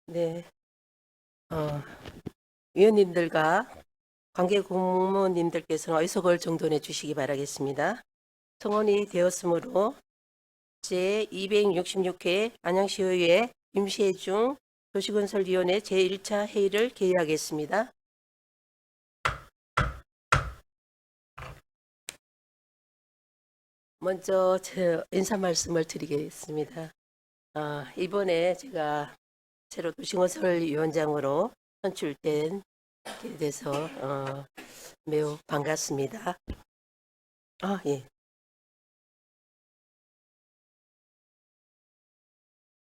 네, 어, 위원님들과 관계 공무원님들께서는 의석을 정돈해 주시기 바라겠습니다. 성원이 되었으므로 제266회 안양시의회 임시회중 도시건설위원회 제1차 회의를 개의하겠습니다. 먼저 제 인사 말씀을 드리겠습니다. 이번에 제가 새로 도시건설위원장으로 선출된 게 돼서 매우 반갑습니다. 예.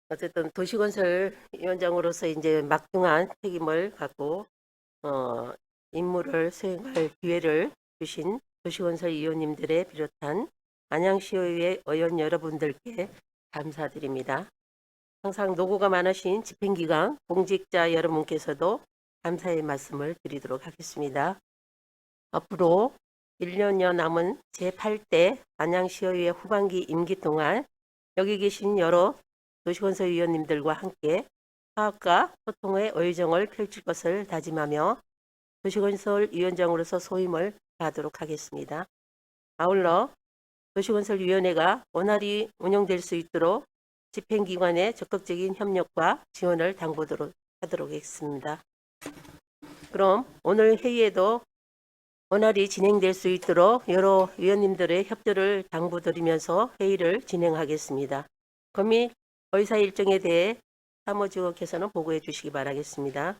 어쨌든 도시건설위원장으로서 이제 막중한 책임을 갖고 어, 임무를 수행할 기회를 주신 도시건설위원님들에 비롯한 안양시의회 의원 여러분들께 감사드립니다. 항상 노고가 많으신 집행기관 공직자 여러분께서도 감사의 말씀을 드리도록 하겠습니다. 앞으로 1년여 남은 제8대 안양시의회 후반기 임기 동안 여기 계신 여러 도시건설위원님들과 함께 화합과 소통의 의정을 펼칠 것을 다짐하며 도시건설위원장으로서 소임을 다하도록 하겠습니다. 아울러 도시건설위원회가 원활히 운영될 수 있도록 집행기관의 적극적인 협력과 지원을 당부하도록 하겠습니다. 그럼 오늘 회의에도 원활히 진행될 수 있도록 여러 위원님들의 협조를 당부드리면서 회의를 진행하겠습니다. 검이 의사 일정에 대해 사무직원께서는 보고해 주시기 바라겠습니다.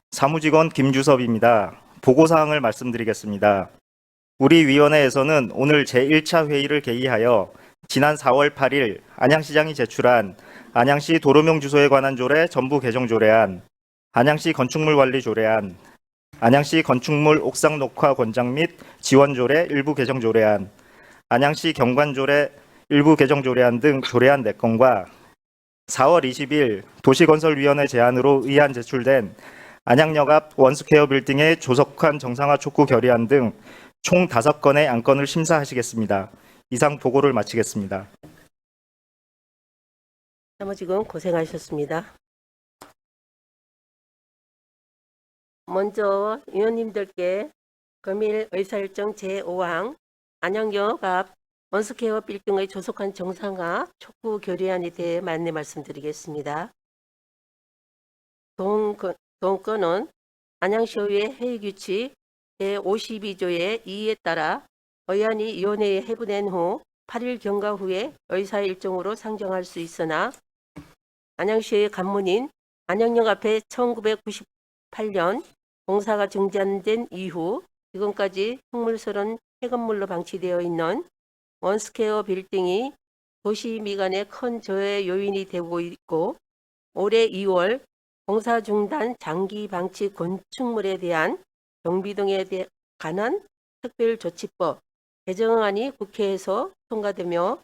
사무직원 김주섭입니다. 보고사항을 말씀드리겠습니다. 우리 위원회에서는 오늘 제1차 회의를 개의하여 지난 4월 8일 안양시장이 제출한 안양시 도로명 주소에 관한 조례 전부 개정 조례안, 안양시 건축물 관리 조례안, 안양시 건축물 옥상 녹화 권장 및 지원 조례 일부 개정 조례안, 안양시 경관 조례 일부 개정 조례안 등 조례안 4건과 4월 20일 도시건설위원회 제안으로 의안 제출된 안양역 앞 원스퀘어 빌딩의 조속한 정상화 촉구 결의안 등 총 5건의 안건을 심사하시겠습니다. 이상 보고를 마치겠습니다. 사무직원 고생하셨습니다. 먼저 위원님들께 금일 의사일정 제5항 안양역 앞 원스퀘어 빌딩의 조속한 정상화 촉구 결의안에 대해 안내 말씀드리겠습니다. 동건은 안양시의회 회의규칙 제52조의 2에 따라 의안이 위원회에 해부된 후 8일 경과 후에 의사일정으로 상정할 수 있으나 안양시의 간문인 안양역 앞에 1998년 공사가 중단된 이후 지금까지 흙물설은 폐건물로 방치되어 있는 원스퀘어 빌딩이 도시 미관의 큰 저해 요인이 되고 있고 올해 2월 공사 중단 장기 방치 건축물에 대한 경비 등에 관한 특별조치법 개정안이 국회에서 통과되며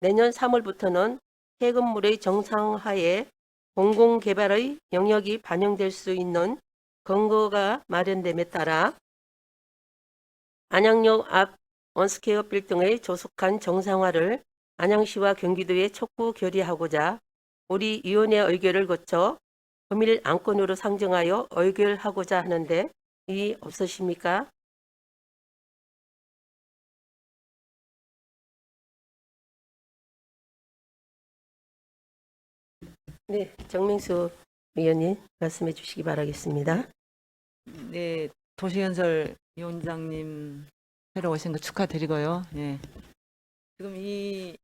내년 3월부터는 폐건물의 정상화에 공공개발의 영역이 반영될 수 있는 근거가 마련됨에 따라 안양역 앞 원스퀘어 빌딩의 조속한 정상화를 안양시와 경기도에 촉구 결의하고자 우리 위원회 의결을 거쳐 금일 안건으로 상정하여 의결하고자 하는데 이의 없으십니까? 네, 정명수 위원님 말씀해 주시기 바라겠습니다. 네, 도시건설 위원장님 새로 오신 거 축하드리고요. 예. 지금 이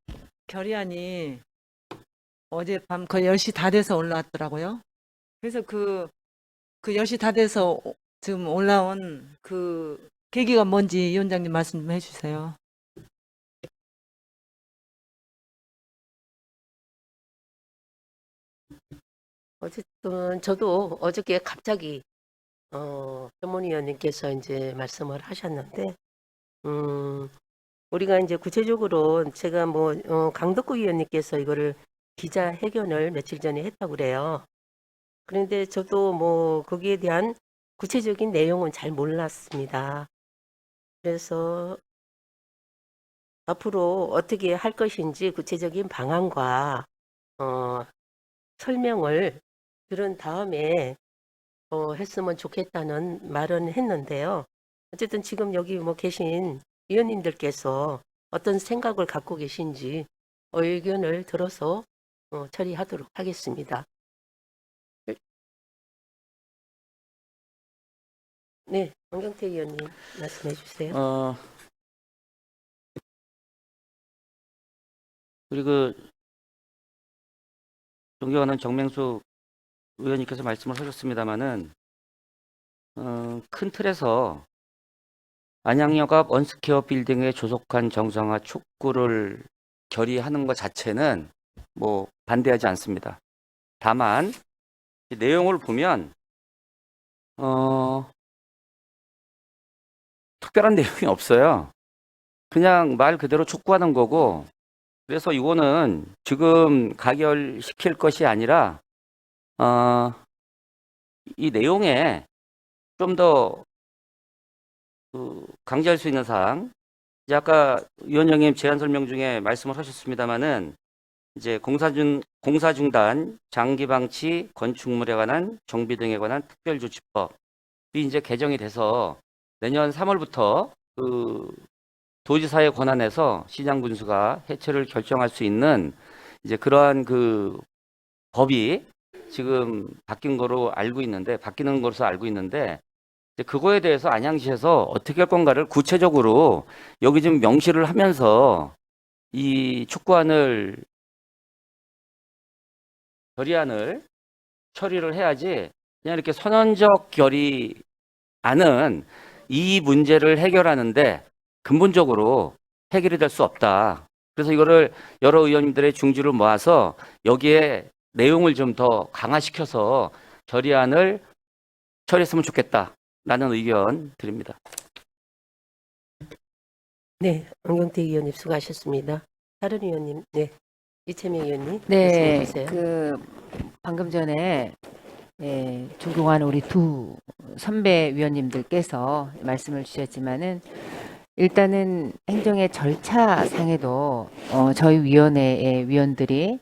결의안이 어젯밤 거의 10시 다 돼서 올라왔더라고요. 그래서 그 10시 다 돼서 지금 올라온 그 계기가 뭔지 위원장님 말씀 좀 해주세요. 어쨌든 저도 어저께 갑자기 전문위원님께서 이제 말씀을 하셨는데 우리가 이제 구체적으로 제가 강덕구 위원님께서 이거를 기자회견을 며칠 전에 했다고 그래요. 그런데 저도 거기에 대한 구체적인 내용은 잘 몰랐습니다. 그래서 앞으로 어떻게 할 것인지 구체적인 방안과 설명을 들은 다음에 했으면 좋겠다는 말은 했는데요. 어쨌든 지금 여기 뭐 계신 위원님들께서 어떤 생각을 갖고 계신지 의견을 들어서 처리하도록 하겠습니다. 네, 황경태 의원님 말씀해 주세요. 우리 존경하는 정명수 의원님께서 말씀을 하셨습니다마는 큰 틀에서 안양역앞 언스퀘어 빌딩에 조속한 정상화 촉구를 결의하는 것 자체는 뭐 반대하지 않습니다. 다만 이 내용을 보면 특별한 내용이 없어요. 그냥 말 그대로 촉구하는 거고, 그래서 이거는 지금 가결시킬 것이 아니라 이 내용에 좀 더 강조할 수 있는 사항, 이제 아까 위원장님 제안 설명 중에 말씀을 하셨습니다마는 이제 공사 중단, 장기 방치, 건축물에 관한 정비 등에 관한 특별조치법이 이제 개정이 돼서 내년 3월부터 도지사의 권한에서 시장 군수가 해체를 결정할 수 있는 이제 그러한 법이 지금 바뀌는 것으로 알고 있는데 이제 그거에 대해서 안양시에서 어떻게 할 건가를 구체적으로 여기 좀 명시를 하면서 이 촉구안을 결의안을 처리를 해야지, 그냥 이렇게 선언적 결의안은 이 문제를 해결하는데 근본적으로 해결이 될 수 없다. 그래서 이거를 여러 의원님들의 중지를 모아서 여기에 내용을 좀 더 강화시켜서 결의안을 처리했으면 좋겠다라는 의견 드립니다. 네, 황경태 의원님 수고하셨습니다. 다른 의원님, 네, 이채명 의원님 말씀해 네, 주세요. 방금 전에 존경하는 우리 두 선배 위원님들께서 말씀을 주셨지만은 일단은 행정의 절차상에도 저희 위원회의 위원들이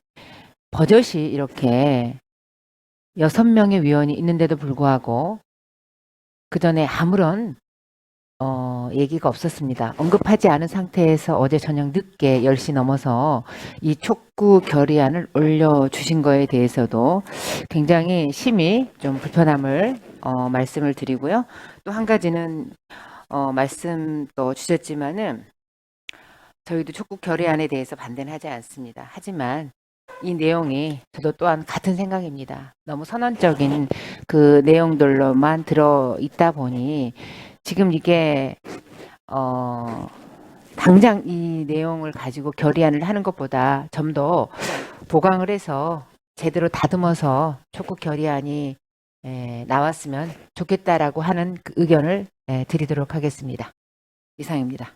버젓이 이렇게 6명의 위원이 있는데도 불구하고 그 전에 아무런 얘기가 없었습니다. 언급하지 않은 상태에서 어제 저녁 늦게 10시 넘어서 이 촉구 결의안을 올려주신 거에 대해서도 굉장히 심히 좀 불편함을 말씀을 드리고요. 또 한 가지는 말씀 또 주셨지만은 저희도 촉구 결의안에 대해서 반대는 하지 않습니다. 하지만 이 내용이 저도 또한 같은 생각입니다. 너무 선언적인 그 내용들로만 들어 있다 보니 지금 이게 당장 이 내용을 가지고 결의안을 하는 것보다 좀 더 보강을 해서 제대로 다듬어서 촉구 결의안이 나왔으면 좋겠다라고 하는 그 의견을 드리도록 하겠습니다. 이상입니다.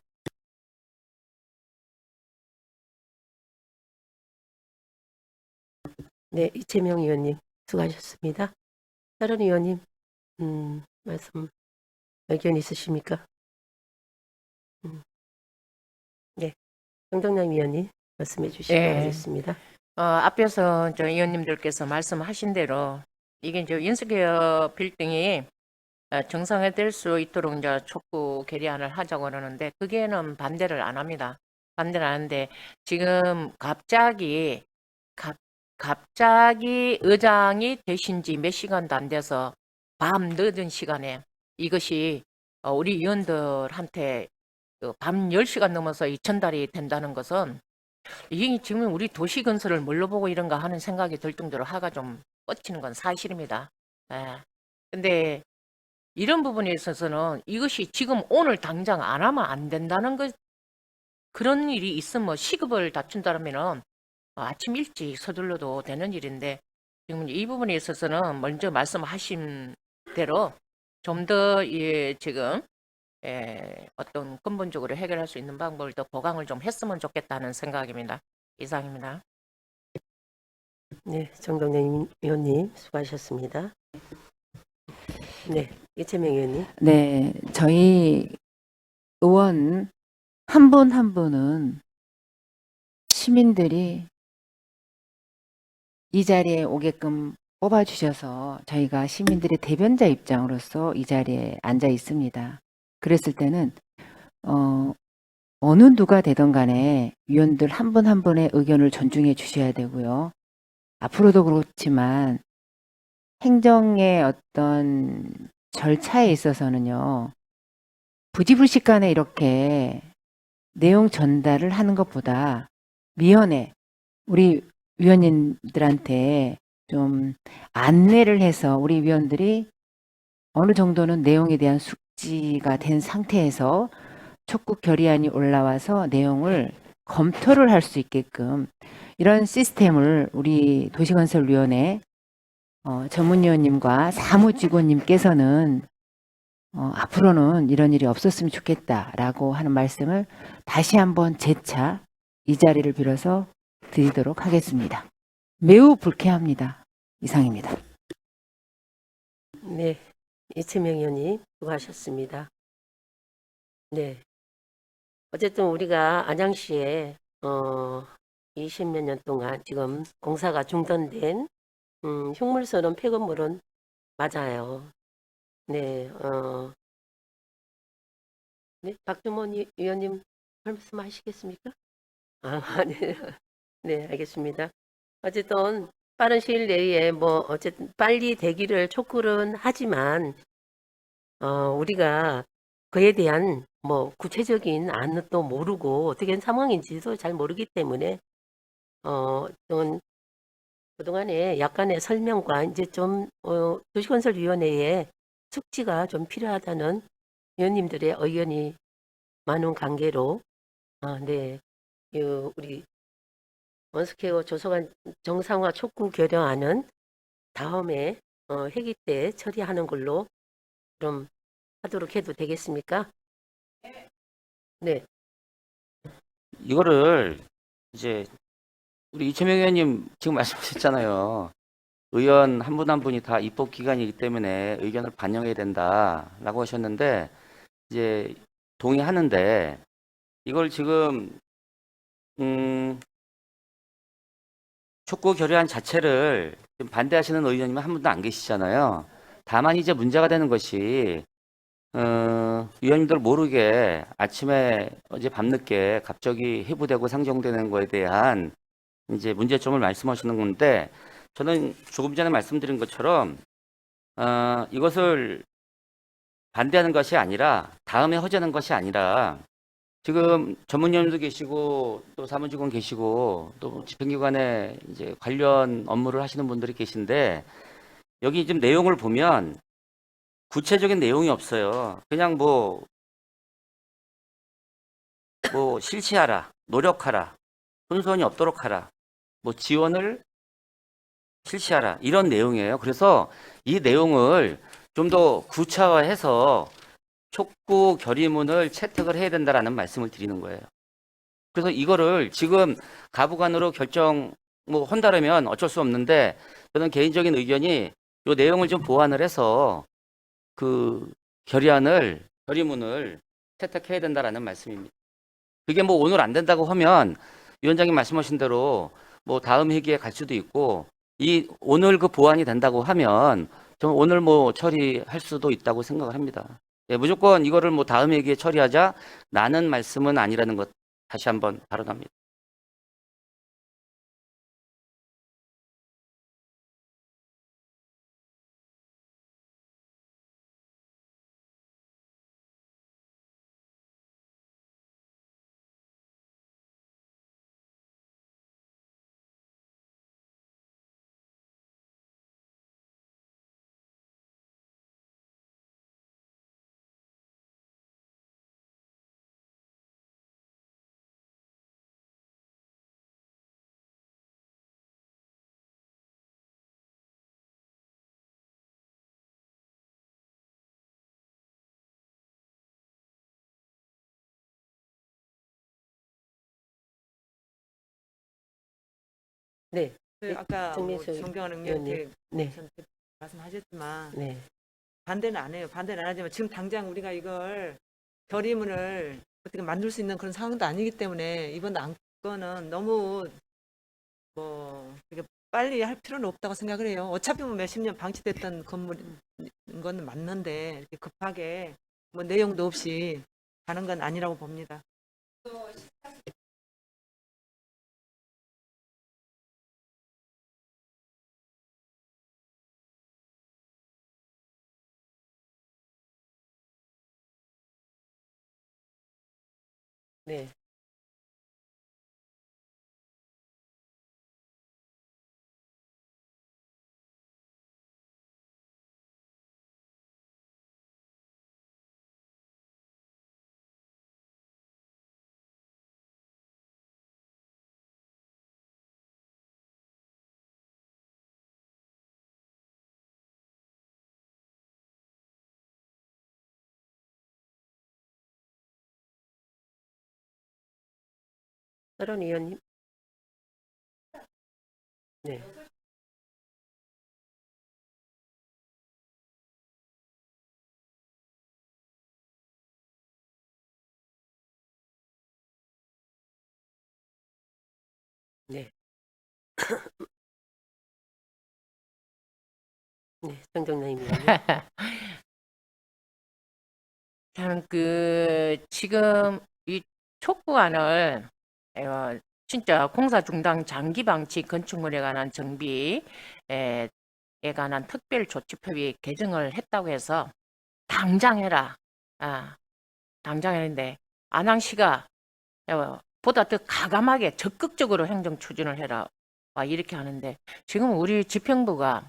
네, 이채명 의원님 수고하셨습니다. 다른 의원님 말씀 의견 있으십니까? 네, 정정남 의원님 말씀해 주시기 예. 바라겠습니다. 앞에서 저 의원님들께서 말씀하신 대로 이게 이제 윤석열 빌딩이 정상화될 수 있도록 이제 촉구 결의안을 하자고 그러는데 그게는 반대를 안 합니다. 반대를 안 하는데 지금 갑자기 의장이 되신 지 몇 시간도 안 돼서 밤 늦은 시간에 이것이 우리 의원들한테 밤 10시간 넘어서 이 전달이 된다는 것은 이게 지금 우리 도시 건설을 뭘로 보고 이런가 하는 생각이 들 정도로 화가 좀 뻗치는 건 사실입니다. 근데 이런 부분에 있어서는 이것이 지금 오늘 당장 안 하면 안 된다는 것, 그런 일이 있으면 뭐 시급을 다툰다면은 아침 일찍 서둘러도 되는 일인데 지금 이 부분에 있어서는 먼저 말씀하신 대로 좀 더 지금 어떤 근본적으로 해결할 수 있는 방법을 더 보강을 좀 했으면 좋겠다는 생각입니다. 이상입니다. 네, 정동영 의원님 수고하셨습니다. 네, 이채명 의원님. 네, 저희 의원 한 분 한 분은 시민들이 이 자리에 오게끔 뽑아주셔서 저희가 시민들의 대변자 입장으로서 이 자리에 앉아 있습니다. 그랬을 때는 어느 누가 되던 간에 위원들 한 분 한 분의 의견을 존중해 주셔야 되고요. 앞으로도 그렇지만 행정의 어떤 절차에 있어서는요. 부지불식간에 이렇게 내용 전달을 하는 것보다 미연에 우리 위원님들한테 좀 안내를 해서 우리 위원들이 어느 정도는 내용에 대한 숙지가 된 상태에서 촉구 결의안이 올라와서 내용을 검토를 할 수 있게끔 이런 시스템을 우리 도시건설위원회 전문위원님과 사무직원님께서는 앞으로는 이런 일이 없었으면 좋겠다라고 하는 말씀을 다시 한번 재차 이 자리를 빌어서 드리도록 하겠습니다. 매우 불쾌합니다. 이상입니다. 네, 이채명 의원님 수고하셨습니다. 네, 어쨌든 우리가 안양시에 20몇 년 동안 지금 공사가 중단된 흉물선원 폐건물은 맞아요. 네, 네, 박주원 의원님 말씀하시겠습니까? 아, 네, 네, 알겠습니다. 어쨌든 빠른 시일 내에 뭐 어쨌든 빨리 되기를 촉구는 하지만 우리가 그에 대한 뭐 구체적인 안은 또 모르고 어떻게 된 상황인지도 잘 모르기 때문에 좀 그동안에 약간의 설명과 이제 좀 도시건설위원회에 숙지가 좀 필요하다는 위원님들의 의견이 많은 관계로 네, 우리 원스케어 조성한 정상화 촉구 결의안은 다음에 회기 때 처리하는 걸로 그럼 하도록 해도 되겠습니까? 네, 이거를 이제 우리 이채명 의원님 지금 말씀하셨잖아요. 의원 한 분 한 분이 다 입법 기관이기 때문에 의견을 반영해야 된다라고 하셨는데 이제 동의하는데 이걸 지금 촉구 결의안 자체를 지금 반대하시는 의원님은 한 분도 안 계시잖아요. 다만 이제 문제가 되는 것이 위원님들 모르게 아침에 어제 밤늦게 갑자기 해부되고 상정되는 거에 대한 이제 문제점을 말씀하시는 건데 저는 조금 전에 말씀드린 것처럼 이것을 반대하는 것이 아니라 다음에 허재하는 것이 아니라 지금 전문위원도 계시고 또 사무직원 계시고 또 집행기관에 이제 관련 업무를 하시는 분들이 계신데 여기 지금 내용을 보면 구체적인 내용이 없어요. 그냥 뭐 실시하라, 노력하라, 혼선이 없도록 하라, 뭐 지원을 실시하라 이런 내용이에요. 그래서 이 내용을 좀 더 구체화해서 촉구 결의문을 채택을 해야 된다라는 말씀을 드리는 거예요. 그래서 이거를 지금 가부간으로 결정 한다면 어쩔 수 없는데 저는 개인적인 의견이 이 내용을 좀 보완을 해서 그 결의문을 채택해야 된다라는 말씀입니다. 그게 뭐 오늘 안 된다고 하면 위원장님 말씀하신 대로 뭐 다음 회기에 갈 수도 있고 오늘 그 보완이 된다고 하면 저는 오늘 뭐 처리할 수도 있다고 생각을 합니다. 예, 무조건 이거를 뭐 다음 회기에 처리하자라는 말씀은 아니라는 것 다시 한번 발언합니다. 네, 그 아까 뭐 정민수 존경하는 의원님. 의원님께 네, 말씀하셨지만 네, 반대는 안 해요. 반대는 안 하지만 지금 당장 우리가 이걸 결의문을 어떻게 만들 수 있는 그런 상황도 아니기 때문에 이번 안건은 너무 뭐 되게 빨리 할 필요는 없다고 생각을 해요. 어차피 뭐 몇십 년 방치됐던 건물인 건 맞는데 이렇게 급하게 뭐 내용도 없이 가는 건 아니라고 봅니다. 네. 다른 의원님. 네. 네. 네. 정정남 의원님. 저는 지금 이 촉구안을 진짜 공사 중단 장기 방치 건축물에 관한 정비에 관한 특별조치법이 개정을 했다고 해서 당장 해라. 당장 했는데 안양시가 보다 더 가감하게 적극적으로 행정 추진을 해라. 이렇게 하는데 지금 우리 집행부가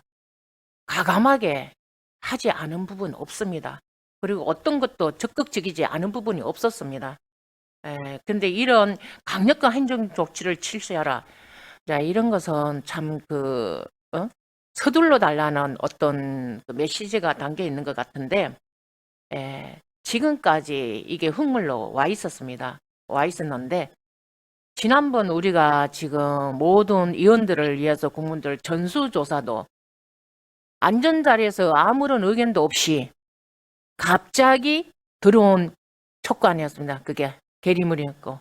가감하게 하지 않은 부분 없습니다. 그리고 어떤 것도 적극적이지 않은 부분이 없었습니다. 근데 이런 강력한 행정 조치를 취소하라. 자, 이런 것은 참 서둘러 달라는 어떤 메시지가 담겨 있는 것 같은데, 지금까지 이게 흙물로 와 있었습니다. 와 있었는데, 지난번 우리가 지금 모든 의원들을 위해서 국민들 전수조사도 안전자리에서 아무런 의견도 없이 갑자기 들어온 촉구안이었습니다. 그게 계리물이었고.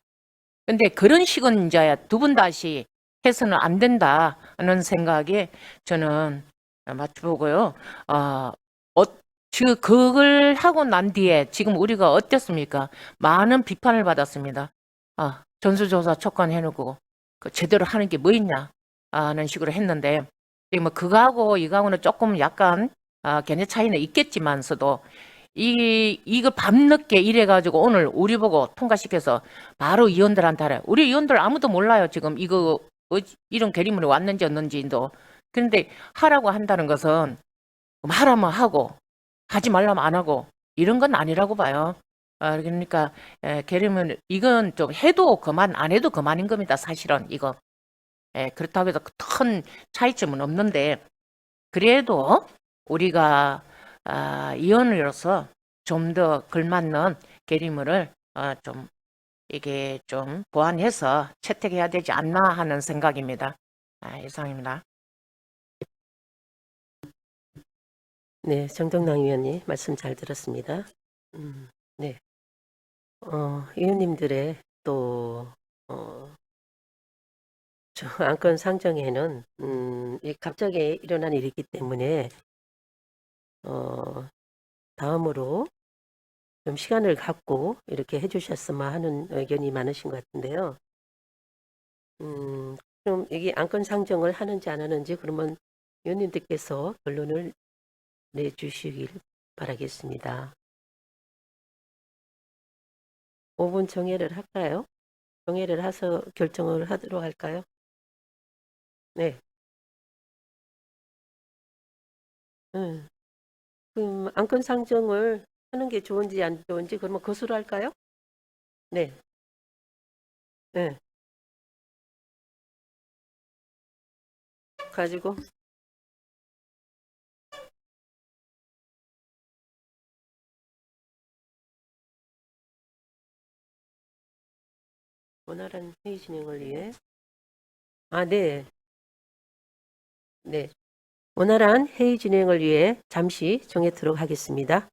근데 그런 식은 이제 두 번 다시 해서는 안 된다는 생각에 저는 맞춰보고요. 지금 그걸 하고 난 뒤에 지금 우리가 어땠습니까? 많은 비판을 받았습니다. 전수조사 촉구안 해놓고 제대로 하는 게 뭐 있냐? 하는 식으로 했는데 뭐 그거하고 이거하고는 조금 약간 견해 차이는 있겠지만서도 이거 밤늦게 이래가지고 오늘 우리 보고 통과시켜서 바로 의원들한테 하래. 우리 의원들 아무도 몰라요. 지금 이거 이런 계리물이 왔는지 없는지도. 그런데 하라고 한다는 것은 하라면 하고 하지 말라면 안 하고 이런 건 아니라고 봐요. 그러니까 계리물 이건 좀 해도 그만 안 해도 그만인 겁니다. 사실은 이거. 그렇다고 해서 큰 차이점은 없는데 그래도 우리가 의원으로서 좀 더 걸맞는 계리물을 좀 이게 좀 보완해서 채택해야 되지 않나 하는 생각입니다. 이상입니다. 네. 정정남 의원님 말씀 잘 들었습니다. 네. 의원님들의 또 저 안건 상정에는 갑자기 일어난 일이기 때문에 다음으로 좀 시간을 갖고 이렇게 해주셨으면 하는 의견이 많으신 것 같은데요. 좀 이게 안건 상정을 하는지 안 하는지 그러면 의원님들께서 결론을 내주시길 바라겠습니다. 5분 정회를 할까요? 정회를 해서 결정을 하도록 할까요? 네. 그럼 안건 상정을 하는 게 좋은지 안 좋은지 그러면 것으로 할까요? 네. 네. 가지고 원활한 회의 진행을 위해 네. 네. 원활한 회의 진행을 위해 잠시 정해도록 하겠습니다.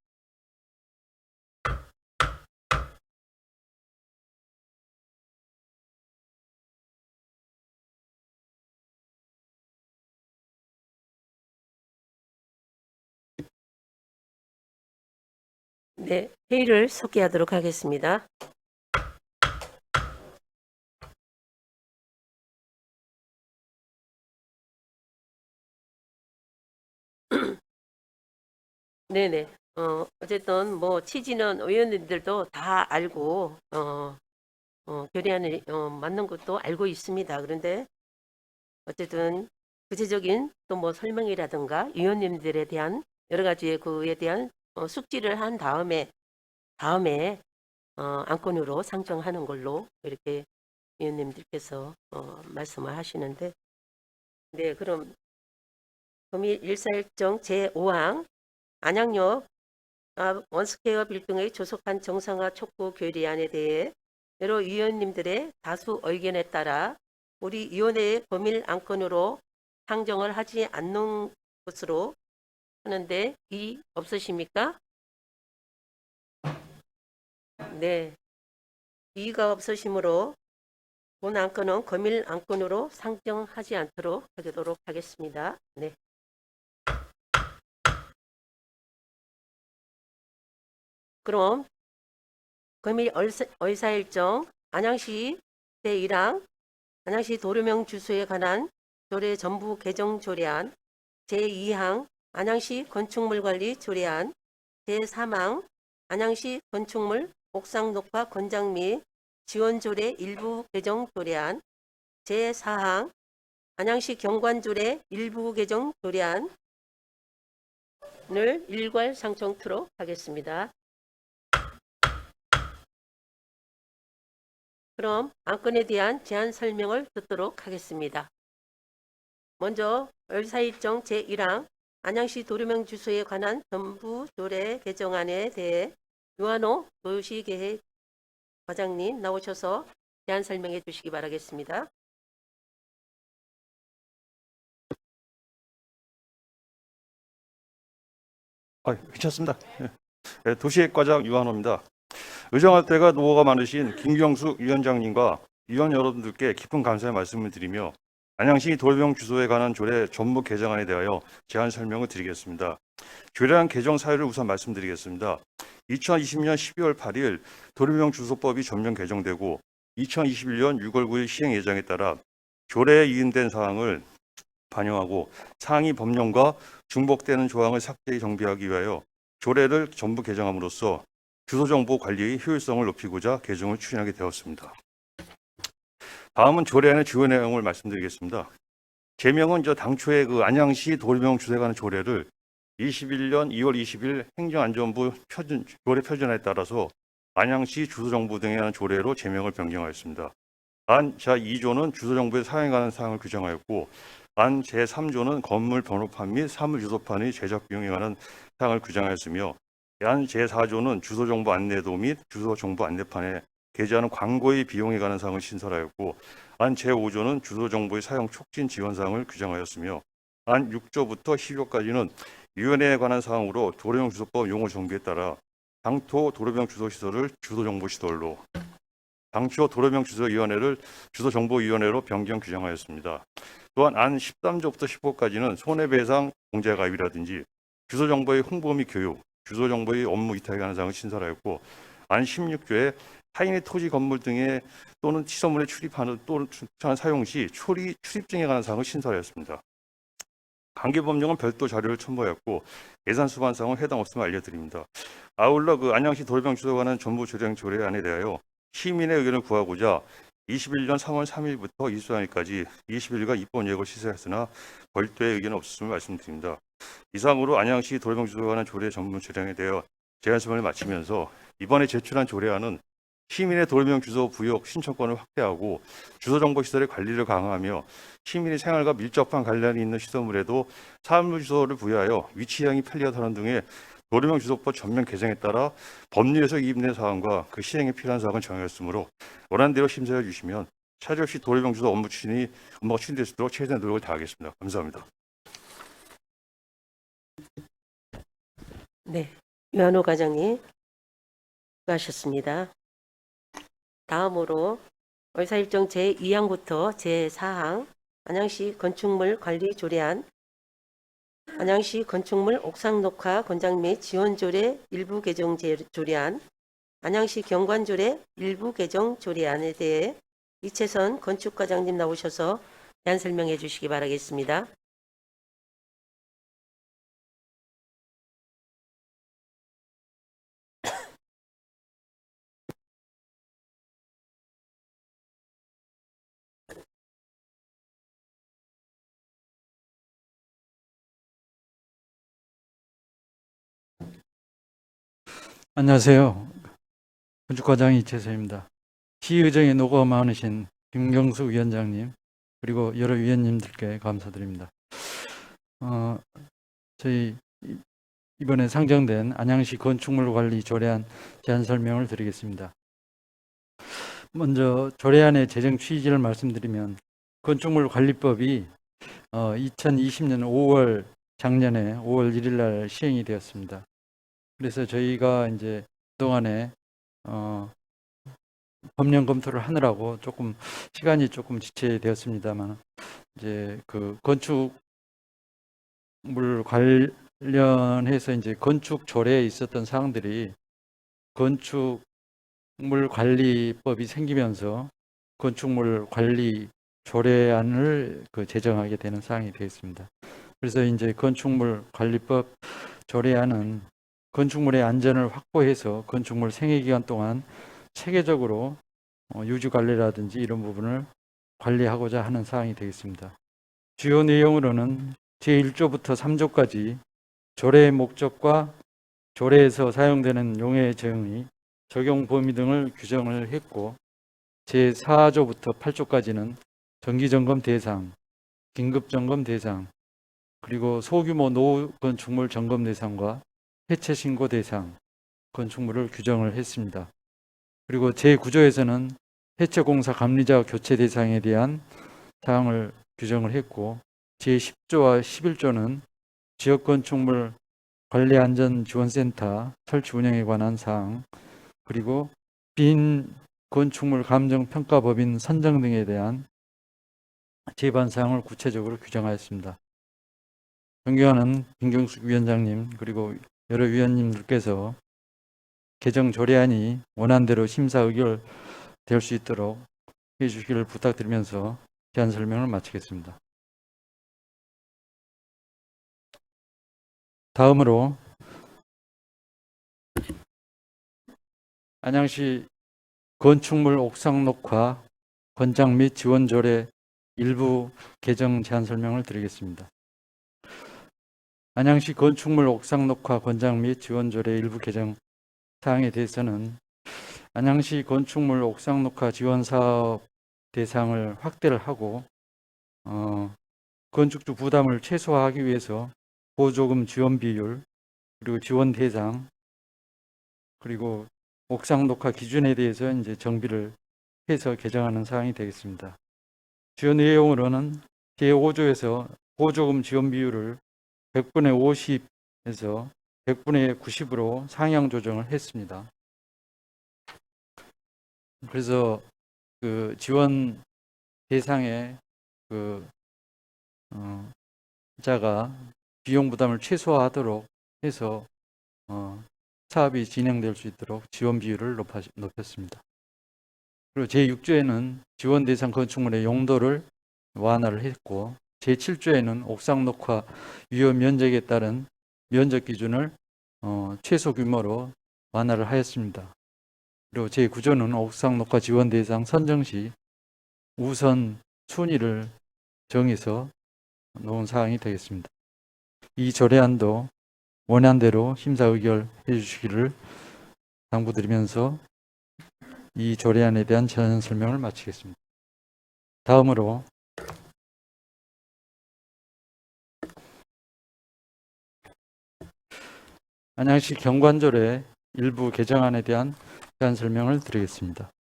네, 회의를 소개하도록 하겠습니다. 네네. 어쨌든 뭐 취지는 의원님들도 다 알고 결의안을 맞는 것도 알고 있습니다. 그런데 어쨌든 구체적인 또 뭐 설명이라든가 위원님들에 대한 여러 가지의 그에 대한 숙지를 한 다음에 안건으로 상정하는 걸로 이렇게 위원님들께서 말씀을 하시는데, 네, 그럼 금일 일사일정 제5항 안양역 원스퀘어 빌딩의 조속한 정상화 촉구 결의안에 대해 여러 위원님들의 다수 의견에 따라 우리 위원회의 범일 안건으로 상정을 하지 않는 것으로 하는데 이의 없으십니까? 네, 이의가 없으시므로 본 안건은 검일 안건으로 상정하지 않도록 하도록 하겠습니다. 네. 그럼 금일 의사일정 안양시 제1항 안양시 도로명 주소에 관한 조례 전부 개정 조례안, 제2항 안양시 건축물 관리 조례안, 제3항 안양시 건축물 옥상 녹화 권장 및 지원 조례 일부 개정 조례안, 제4항 안양시 경관 조례 일부 개정 조례안을 일괄 상정토록 하겠습니다. 그럼 안건에 대한 제안 설명을 듣도록 하겠습니다. 먼저 의사일정 제1항 안양시 도로명 주소에 관한 전부 조례 개정안에 대해 유한호 도시계획 과장님 나오셔서 제안 설명해 주시기 바라겠습니다. 괜찮습니다. 예, 도시계획과장 유한호입니다. 의정할 때가 노고가 많으신 김경수 위원장님과 위원 여러분들께 깊은 감사의 말씀을 드리며 안양시 도로명 주소에 관한 조례 전부 개정안에 대하여 제안 설명을 드리겠습니다. 조례안 개정 사유를 우선 말씀드리겠습니다. 2020년 12월 8일 도로명 주소법이 전면 개정되고 2021년 6월 9일 시행 예정에 따라 조례에 이인된 사항을 반영하고 상위 법령과 중복되는 조항을 삭제히 정비하기 위하여 조례를 전부 개정함으로써 주소정보 관리의 효율성을 높이고자 개정을 추진하게 되었습니다. 다음은 조례안의 주요 내용을 말씀드리겠습니다. 제명은 당초에 그 안양시 도로명 주소에 관한 조례를 21년 2월 20일 행정안전부 조례 표준에 따라서 안양시 주소정보 등에 관한 조례로 제명을 변경하였습니다. 안 제2조는 주소정보의 사용에 관한 사항을 규정하였고 안 제3조는 건물 번호판 및 사물 주소판의 제작 비용에 관한 사항을 규정하였으며 안 제4조는 주소정보 안내도 및 주소정보 안내판에 게재하는 광고의 비용에 관한 사항을 신설하였고 안 제5조는 주소정보의 사용 촉진 지원 사항을 규정하였으며 안 6조부터 10조까지는 위원회에 관한 사항으로 도로명 주소법 용어 정비에 따라 당토 도로명 주소시설을 주소정보시설로 당초 도로명 주소위원회를 주소정보위원회로 변경 규정하였습니다. 또한 안 13조부터 15조까지는 손해배상 공제가입이라든지 주소정보의 홍보 및 교육, 주소정보의 업무 위탁에 관한 사항을 신설하였고 안 16조에 타인의 토지 건물 등에 또는 시설물에 출입하는 또는 사용 시 출입증에 관한 사항을 신설하였습니다. 관계법령은 별도 자료를 첨부하였고 예산 수반 사항은 해당 없음을 알려드립니다. 아울러 안양시 도로명 주소에 관한 전부 조례 조례안에 대하여 시민의 의견을 구하고자 21년 3월 3일부터 24일까지 20일간 입법 예고를 시사했으나 별도의 의견은 없음을 말씀드립니다. 이상으로 안양시 도로명 주소에 관한 조례 전문 조례안에 대하여 제안 설명을 마치면서 이번에 제출한 조례안은 시민의 도로명 주소 부여 신청권을 확대하고 주소정보시설의 관리를 강화하며 시민의 생활과 밀접한 관련이 있는 시설물에도 사물 주소를 부여하여 위치 이용이 편리하다는 등의 도로명 주소법 전면 개정에 따라 법률에서 이입된 사항과 그 시행에 필요한 사항을 정하였으므로 원안대로 심사해 주시면 차질 없이 도로명 주소 업무가 추진될 수 있도록 최대한 노력을 다하겠습니다. 감사합니다. 네, 유한호 과장님 수고하셨습니다. 다음으로 의사일정 제2항부터 제4항 안양시 건축물 관리 조례안 안양시 건축물 옥상 녹화 권장 및 지원 조례 일부 개정 조례안, 안양시 경관조례 일부 개정 조례안에 대해 이채선 건축과장님 나오셔서 대안 설명해 주시기 바라겠습니다. 안녕하세요. 건축과장 이채서입니다. 시의정에 노고가 많으신 김경수 위원장님 그리고 여러 위원님들께 감사드립니다. 저희 이번에 상정된 안양시 건축물 관리 조례안 제안 설명을 드리겠습니다. 먼저 조례안의 제정 취지를 말씀드리면 건축물 관리법이 2020년 5월 작년에 5월 1일 날 시행이 되었습니다. 그래서 저희가 이제 그동안에 법령 검토를 하느라고 조금 시간이 조금 지체되었습니다만 이제 그 건축물 관련해서 이제 건축 조례에 있었던 사항들이 건축물 관리법이 생기면서 건축물 관리 조례안을 제정하게 되는 사항이 되었습니다. 그래서 이제 건축물 관리법 조례안은 건축물의 안전을 확보해서 건축물 생애기간 동안 체계적으로 유지관리라든지 이런 부분을 관리하고자 하는 사항이 되겠습니다. 주요 내용으로는 제1조부터 3조까지 조례의 목적과 조례에서 사용되는 용어의 정의, 적용 범위 등을 규정을 했고 제4조부터 8조까지는 정기점검 대상, 긴급점검 대상, 그리고 소규모 노후 건축물 점검 대상과 해체 신고 대상 건축물을 규정을 했습니다. 그리고 제9조에서는 해체 공사 감리자 교체 대상에 대한 사항을 규정을 했고 제10조와 11조는 지역 건축물 관리 안전 지원센터 설치 운영에 관한 사항, 그리고 빈 건축물 감정 평가 법인 선정 등에 대한 제반 사항을 구체적으로 규정하였습니다. 존경하는 김경숙 위원장님 그리고 여러 위원님들께서 개정 조례안이 원안대로 심사 의결될 수 있도록 해주시기를 부탁드리면서 제안 설명을 마치겠습니다. 다음으로 안양시 건축물 옥상 녹화 권장 및 지원 조례 일부 개정 제안 설명을 드리겠습니다. 안양시 건축물 옥상 녹화 권장 및 지원 조례 일부 개정 사항에 대해서는 안양시 건축물 옥상 녹화 지원 사업 대상을 확대를 하고 건축주 부담을 최소화하기 위해서 보조금 지원 비율 그리고 지원 대상 그리고 옥상 녹화 기준에 대해서 이제 정비를 해서 개정하는 사항이 되겠습니다. 주요 내용으로는 제5조에서 보조금 지원 비율을 100분의 50에서 100분의 90으로 상향 조정을 했습니다. 그래서 그 지원 대상의 자가 비용 부담을 최소화하도록 해서 사업이 진행될 수 있도록 지원 비율을 높였습니다. 그리고 제6조에는 지원 대상 건축물의 용도를 완화를 했고 제7조에는 옥상 녹화 유효 면적에 따른 면적 기준을 최소 규모로 완화를 하였습니다. 그리고 제9조는 옥상 녹화 지원 대상 선정 시 우선 순위를 정해서 놓은 사항이 되겠습니다. 이 조례안도 원안대로 심사 의결해 주시기를 당부드리면서 이 조례안에 대한 제안 설명을 마치겠습니다. 다음으로 안양시 경관조례 일부 개정안에 대한 제안 설명을 드리겠습니다.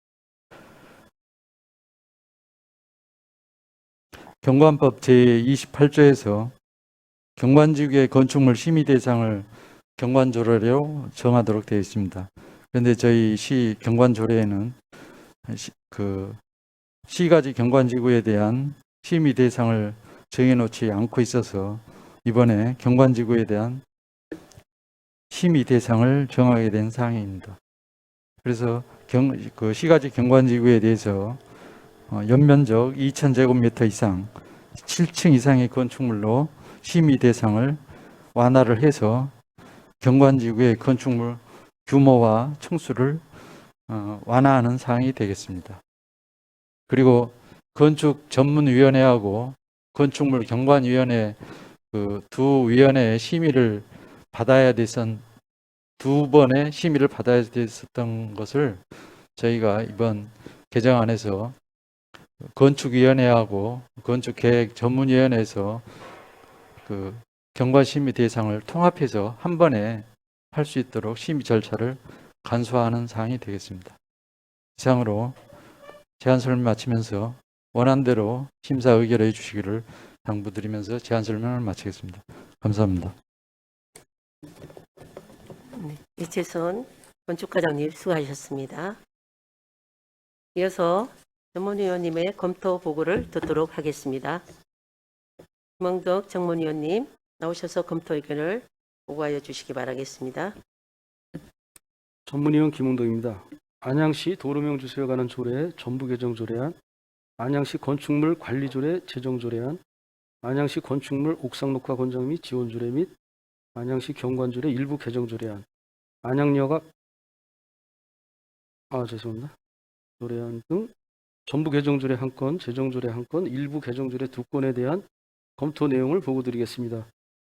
경관법 제28조에서 경관지구의 건축물 심의 대상을 경관조례로 정하도록 되어 있습니다. 그런데 저희 시 경관조례에는 시가지 경관지구에 대한 심의 대상을 정해놓지 않고 있어서 이번에 경관지구에 대한 심의 대상을 정하게 된 사항입니다. 그래서 그 시가지 경관지구에 대해서 연면적 2,000제곱미터 이상 7층 이상의 건축물로 심의 대상을 완화를 해서 경관지구의 건축물 규모와 층수를 완화하는 사항이 되겠습니다. 그리고 건축전문위원회하고 건축물 경관위원회 그 두 위원회의 심의를 받아야 됐던 두 번의 심의를 받아야 됐었던 것을 저희가 이번 개정안에서 건축위원회하고 건축계획전문위원회에서 그 경관심의 대상을 통합해서 한 번에 할 수 있도록 심의 절차를 간소화하는 사항이 되겠습니다. 이상으로 제안 설명 마치면서 원안대로 심사 의결해 주시기를 당부드리면서 제안 설명을 마치겠습니다. 감사합니다. 네, 이채선 건축과장님 수고하셨습니다. 이어서 전문위원님의 검토 보고를 듣도록 하겠습니다. 김원덕 전문위원님 나오셔서 검토 의견을 보고하여 주시기 바라겠습니다. 전문위원 김웅덕입니다. 안양시 도로명 주소에 관한 조례 전부 개정 조례안, 안양시 건축물 관리 조례 제정 조례안, 안양시 건축물 옥상 녹화 권장 및 지원 조례 및 안양시 경관 조례 일부 개정 조례안, 안양역 앞 조례안 등 전부 개정 조례 한 건, 제정 조례 한 건, 일부 개정 조례 두 건에 대한 검토 내용을 보고드리겠습니다.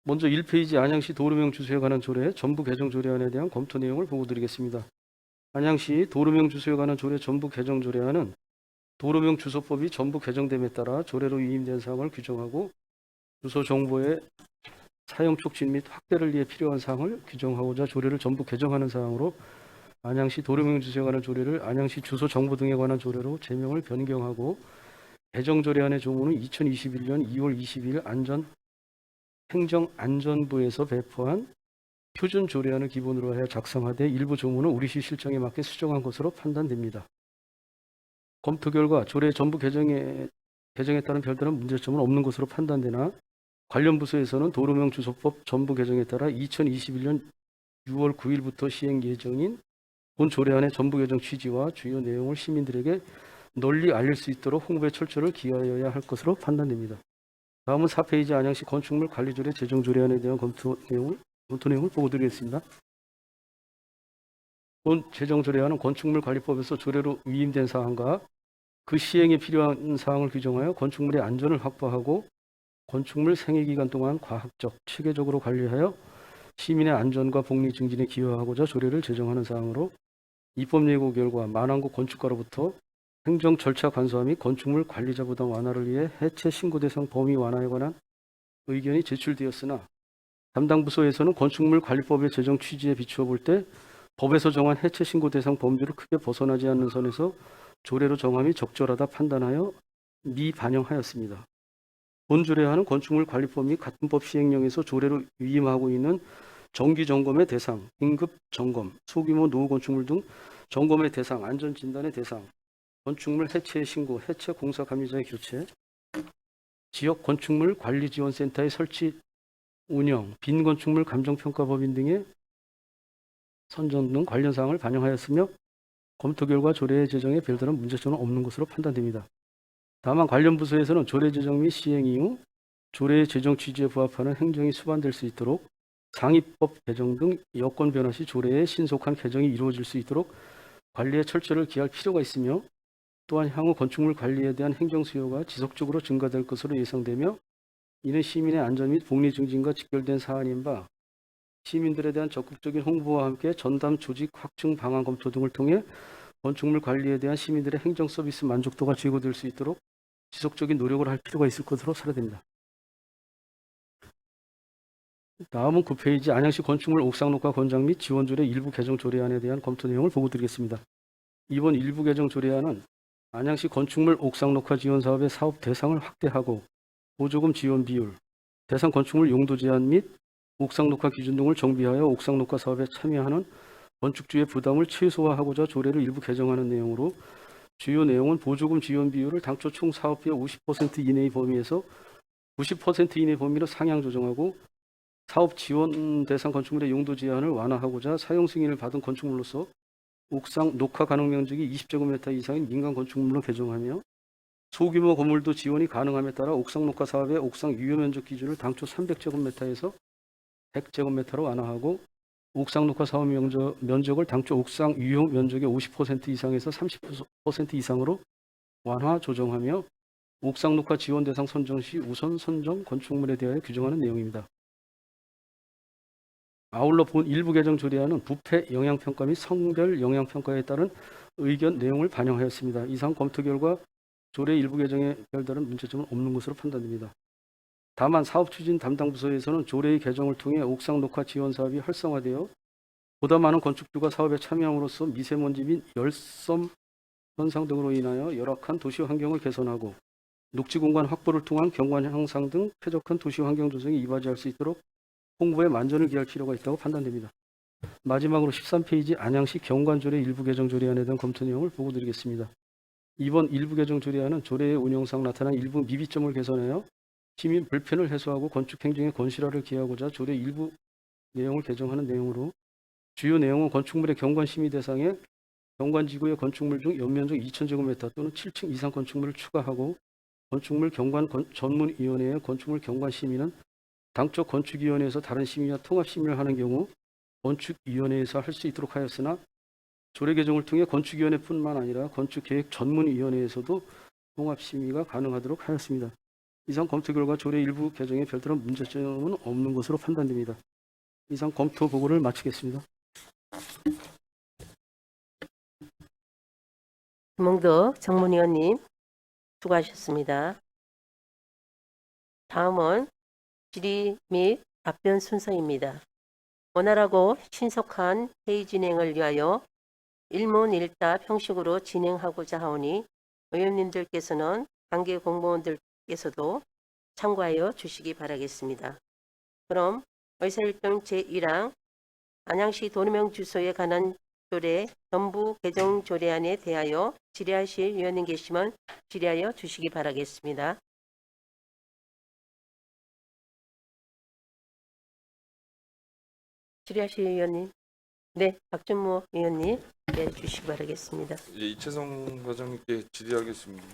먼저 1페이지 안양시 도로명 주소에 관한 조례 전부 개정 조례안에 대한 검토 내용을 보고드리겠습니다. 안양시 도로명 주소에 관한 조례 전부 개정 조례안은 도로명 주소법이 전부 개정됨에 따라 조례로 위임된 사항을 규정하고 주소 정보의 사용 촉진 및 확대를 위해 필요한 사항을 규정하고자 조례를 전부 개정하는 사항으로 안양시 도로명 주소에 관한 조례를 안양시 주소 정보 등에 관한 조례로 제명을 변경하고 개정 조례안의 조문은 2021년 2월 22일 행정안전부에서 배포한 표준 조례안을 기본으로 하여 작성하되 일부 조문은 우리시 실정에 맞게 수정한 것으로 판단됩니다. 검토 결과 조례 전부 개정에 따른 별다른 문제점은 없는 것으로 판단되나 관련 부서에서는 도로명 주소법 전부 개정에 따라 2021년 6월 9일부터 시행 예정인 본 조례안의 전부 개정 취지와 주요 내용을 시민들에게 널리 알릴 수 있도록 홍보에 철저를 기하여야 할 것으로 판단됩니다. 다음은 4페이지 안양시 건축물 관리조례 제정 조례안에 대한 검토 내용을 보고드리겠습니다. 본 제정 조례안은 건축물 관리법에서 조례로 위임된 사항과 그 시행에 필요한 사항을 규정하여 건축물의 안전을 확보하고 건축물 생애기간 동안 과학적, 체계적으로 관리하여 시민의 안전과 복리 증진에 기여하고자 조례를 제정하는 사항으로 입법 예고 결과 만안고 건축가로부터 행정 절차 간소화 및 건축물 관리자 부담 완화를 위해 해체 신고 대상 범위 완화에 관한 의견이 제출되었으나 담당 부서에서는 건축물 관리법의 제정 취지에 비추어 볼 때 법에서 정한 해체 신고 대상 범주를 크게 벗어나지 않는 선에서 조례로 정함이 적절하다 판단하여 미반영하였습니다. 본 조례안은 건축물 관리법 및 같은 법 시행령에서 조례로 위임하고 있는 정기 점검의 대상, 긴급 점검, 소규모 노후 건축물 등 점검의 대상, 안전 진단의 대상, 건축물 해체의 신고, 해체 공사 감리자의 교체, 지역 건축물 관리 지원센터의 설치, 운영, 빈 건축물 감정평가법인 등의 선정 등 관련 사항을 반영하였으며 검토 결과 조례 제정에 별다른 문제점은 없는 것으로 판단됩니다. 다만 관련 부서에서는 조례 제정 및 시행 이후 조례의 제정 취지에 부합하는 행정이 수반될 수 있도록 상위법 개정 등 여건 변화 시 조례의 신속한 개정이 이루어질 수 있도록 관리에 철저를 기할 필요가 있으며 또한 향후 건축물 관리에 대한 행정 수요가 지속적으로 증가될 것으로 예상되며 이는 시민의 안전 및 복리 증진과 직결된 사안인 바 시민들에 대한 적극적인 홍보와 함께 전담 조직 확충 방안 검토 등을 통해 건축물 관리에 대한 시민들의 행정 서비스 만족도가 제고될 수 있도록 지속적인 노력을 할 필요가 있을 것으로 사례됩니다. 다음은 9페이지 안양시 건축물 옥상 녹화 권장 및 지원 조례 일부 개정 조례안에 대한 검토 내용을 보고드리겠습니다. 이번 일부 개정 조례안은 안양시 건축물 옥상 녹화 지원 사업의 사업 대상을 확대하고 보조금 지원 비율, 대상 건축물 용도 제한 및 옥상 녹화 기준 등을 정비하여 옥상 녹화 사업에 참여하는 건축주의 부담을 최소화하고자 조례를 일부 개정하는 내용으로 주요 내용은 보조금 지원 비율을 당초 총 사업비의 50% 이내의 범위에서 90% 이내 범위로 상향 조정하고 사업 지원 대상 건축물의 용도 제한을 완화하고자 사용 승인을 받은 건축물로서 옥상 녹화 가능 면적이 20제곱미터 이상인 민간 건축물로 개정하며 소규모 건물도 지원이 가능함에 따라 옥상 녹화 사업의 옥상 유효 면적 기준을 당초 300제곱미터에서 100제곱미터로 완화하고 옥상 녹화 사업 면적을 당초 옥상 유효 면적의 50% 이상에서 30% 이상으로 완화 조정하며 옥상 녹화 지원 대상 선정 시 우선 선정 건축물에 대하여 규정하는 내용입니다. 아울러 본 일부 개정 조례안은 부패 영향평가 및 성별 영향평가에 따른 의견 내용을 반영하였습니다. 이상 검토 결과 조례 일부 개정에 별다른 문제점은 없는 것으로 판단됩니다. 다만 사업 추진 담당 부서에서는 조례의 개정을 통해 옥상 녹화 지원 사업이 활성화되어 보다 많은 건축주가 사업에 참여함으로써 미세먼지 및 열섬 현상 등으로 인하여 열악한 도시 환경을 개선하고 녹지 공간 확보를 통한 경관 향상 등 쾌적한 도시 환경 조성에 이바지할 수 있도록 홍보에 만전을 기할 필요가 있다고 판단됩니다. 마지막으로 13페이지 안양시 경관조례 일부 개정 조례안에 대한 검토 내용을 보고드리겠습니다. 이번 일부 개정 조례안은 조례의 운영상 나타난 일부 미비점을 개선하여 시민 불편을 해소하고 건축 행정의 건실화를 기하고자 조례 일부 내용을 개정하는 내용으로 주요 내용은 건축물의 경관 심의 대상에 경관지구의 건축물 중 연면적 2000제곱미터 또는 7층 이상 건축물을 추가하고 건축물 경관 전문위원회의 건축물 경관 심의는 당초 건축위원회에서 다른 심의와 통합 심의를 하는 경우 건축위원회에서 할 수 있도록 하였으나 조례 개정을 통해 건축위원회뿐만 아니라 건축계획 전문위원회에서도 통합 심의가 가능하도록 하였습니다. 이상 검토 결과 조례 일부 개정에 별다른 문제점은 없는 것으로 판단됩니다. 이상 검토 보고를 마치겠습니다. 김홍덕 정문위원님 수고하셨습니다. 다음은 질의 및 답변 순서입니다. 원활하고 신속한 회의 진행을 위하여 일문일답 형식으로 진행하고자 하오니 의원님들께서는 관계 공무원들께서도 참고하여 주시기 바라겠습니다. 그럼 의사일정 제1항 안양시 도로명 주소에 관한 조례 전부 개정 조례안에 대하여 질의하실 위원님 계시면 질의하여 주시기 바라겠습니다. 질의하실 위원님. 네, 박준모 위원님. 네, 주시기 바라겠습니다. 예, 이채성 과장님께 질의하겠습니다.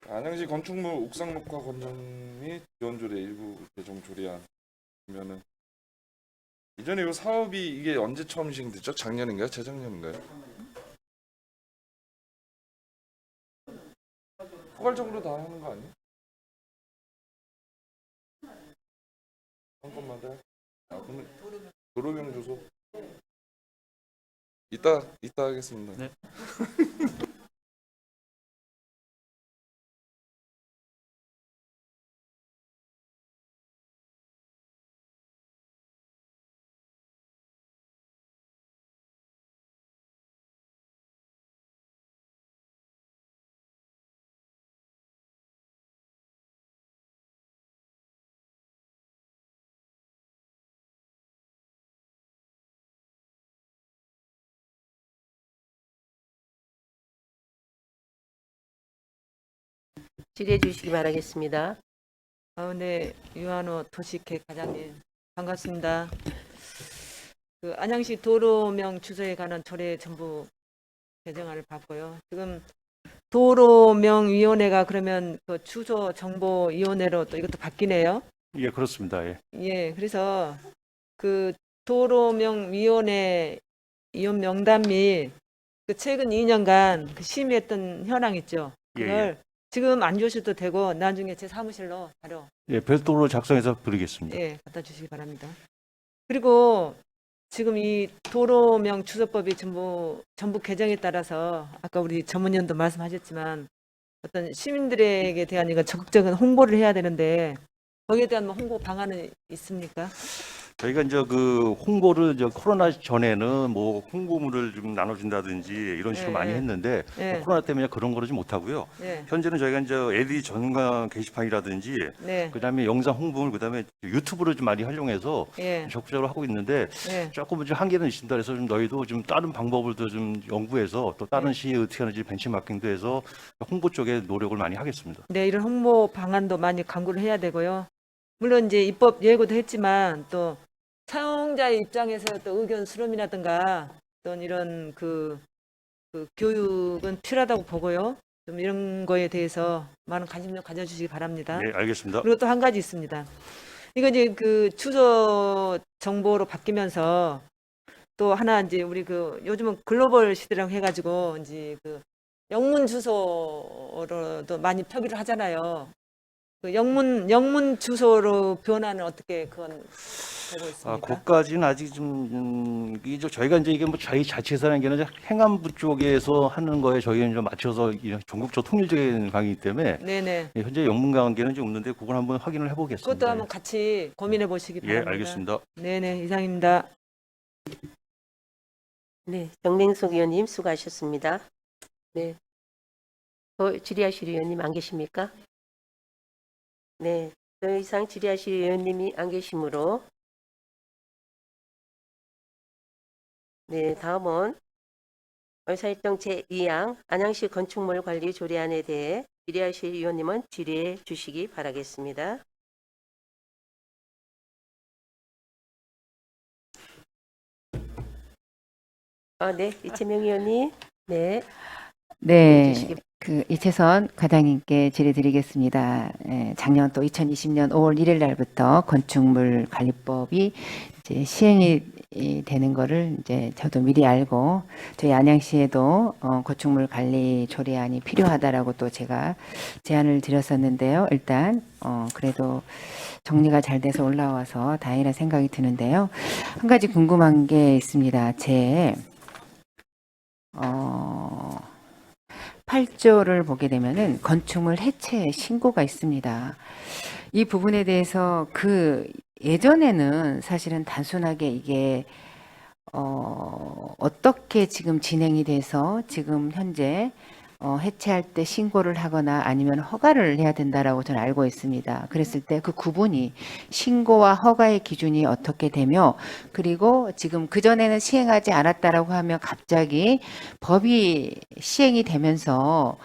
안양시 건축물 옥상 녹화 권장 및 지원 조례 일부 개정 조례안 보면은 이전에 이 사업이 이게 언제 처음 시행됐죠? 작년인가요? 재작년인가요? 포괄적으로 다 하는 거 아니에요? 한 건마다? 아, 그러면 도로명 주소? 이따 하겠습니다. 네. 질의해 주시기 바라겠습니다. 네, 유한호 도시계획 과장님 반갑습니다. 그 안양시 도로명 주소에 관한 조례 전부 개정안을 봤고요. 지금 도로명위원회가 그러면 그 주소 정보위원회로 또 이것도 바뀌네요. 예, 그렇습니다. 예. 예, 그래서 그 도로명위원회 위원 명단 및 그 최근 2년간 그 심의했던 현황 있죠. 예, 그걸 지금 안 주셔도 되고 나중에 제 사무실로 바로 예, 별도로 작성해서 드리겠습니다. 예, 갖다 주시기 바랍니다. 그리고 지금 이 도로명 주소법이 전부 개정에 따라서 아까 우리 전문위원도 말씀하셨지만 어떤 시민들에게 대한 이건 적극적인 홍보를 해야 되는데 거기에 대한 뭐 홍보 방안은 있습니까? 저희가 이제 그 홍보를 이제 코로나 전에는 뭐 홍보물을 좀 나눠준다든지 이런 식으로 예, 많이 예. 했는데 예. 코로나 때문에 그런 거를 좀 못하고요. 네. 현재는 저희가 이제 LED 전광 게시판이라든지 네. 그다음에 영상 홍보물 그다음에 유튜브를 좀 많이 활용해서 예. 적극적으로 하고 있는데 예. 조금 좀 한계는 있습니다. 그래서 좀 너희도 좀 다른 방법을 더 좀 연구해서 또 다른 네. 시에 어떻게 하는지 벤치마킹도 해서 홍보 쪽에 노력을 많이 하겠습니다. 네, 이런 홍보 방안도 많이 강구를 해야 되고요. 물론 이제 입법 예고도 했지만 또 사용자의 입장에서 또 의견 수렴이라든가 또 이런 그 교육은 필요하다고 보고요. 좀 이런 거에 대해서 많은 관심 좀 가져주시기 바랍니다. 네, 알겠습니다. 그리고 또 한 가지 있습니다. 이거 이제 그 주소 정보로 바뀌면서 또 하나 이제 우리 그 요즘은 글로벌 시대라고 해가지고 이제 그 영문 주소로도 많이 표기를 하잖아요. 그 영문 주소로 변화는 어떻게 그건 되고 있습니까? 그것까지는 아직 이제 저희가 이제 이게 뭐 저희 자체에서 하는 게 아니라 행안부 쪽에서 하는 거에 저희는 좀 맞춰서 이 전국적 통일적인 강의이기 때문에 네네. 현재 영문 관계는 좀 없는데 그걸 한번 확인을 해보겠습니다. 그것도 한번 같이 고민해 보시기 예, 바랍니다. 알겠습니다. 네네, 이상입니다. 네, 정맹석 의원님 수고하셨습니다. 네, 더 질의하실 의원님 안 계십니까? 네, 더 이상 질의하실 의원님이 안 계시므로 네, 다음은 의사일정 제2항 안양시 건축물 관리 조례안에 대해 질의하실 의원님은 질의해 주시기 바라겠습니다. 네, 이채명 의원님. 네, 네, 주시기 그 이채선 과장님께 질의드리겠습니다. 작년 또 2020년 5월 1일 날부터 건축물 관리법이 이제 시행이 되는 거를 이제 저도 미리 알고 저희 안양시에도 건축물 관리 조례안이 필요하다라고 또 제가 제안을 드렸었는데요. 일단 그래도 정리가 잘 돼서 올라와서 다행이라 생각이 드는데요. 한 가지 궁금한 게 있습니다. 제 8조를 보게 되면은 건축물 해체 신고가 있습니다. 이 부분에 대해서 그 예전에는 사실은 단순하게 이게 어떻게 지금 진행이 돼서 지금 현재 해체할 때 신고를 하거나 아니면 허가를 해야 된다라고 저는 알고 있습니다. 그랬을 때 그 구분이 신고와 허가의 기준이 어떻게 되며 그리고 지금 그전에는 시행하지 않았다라고 하면 갑자기 법이 시행이 되면서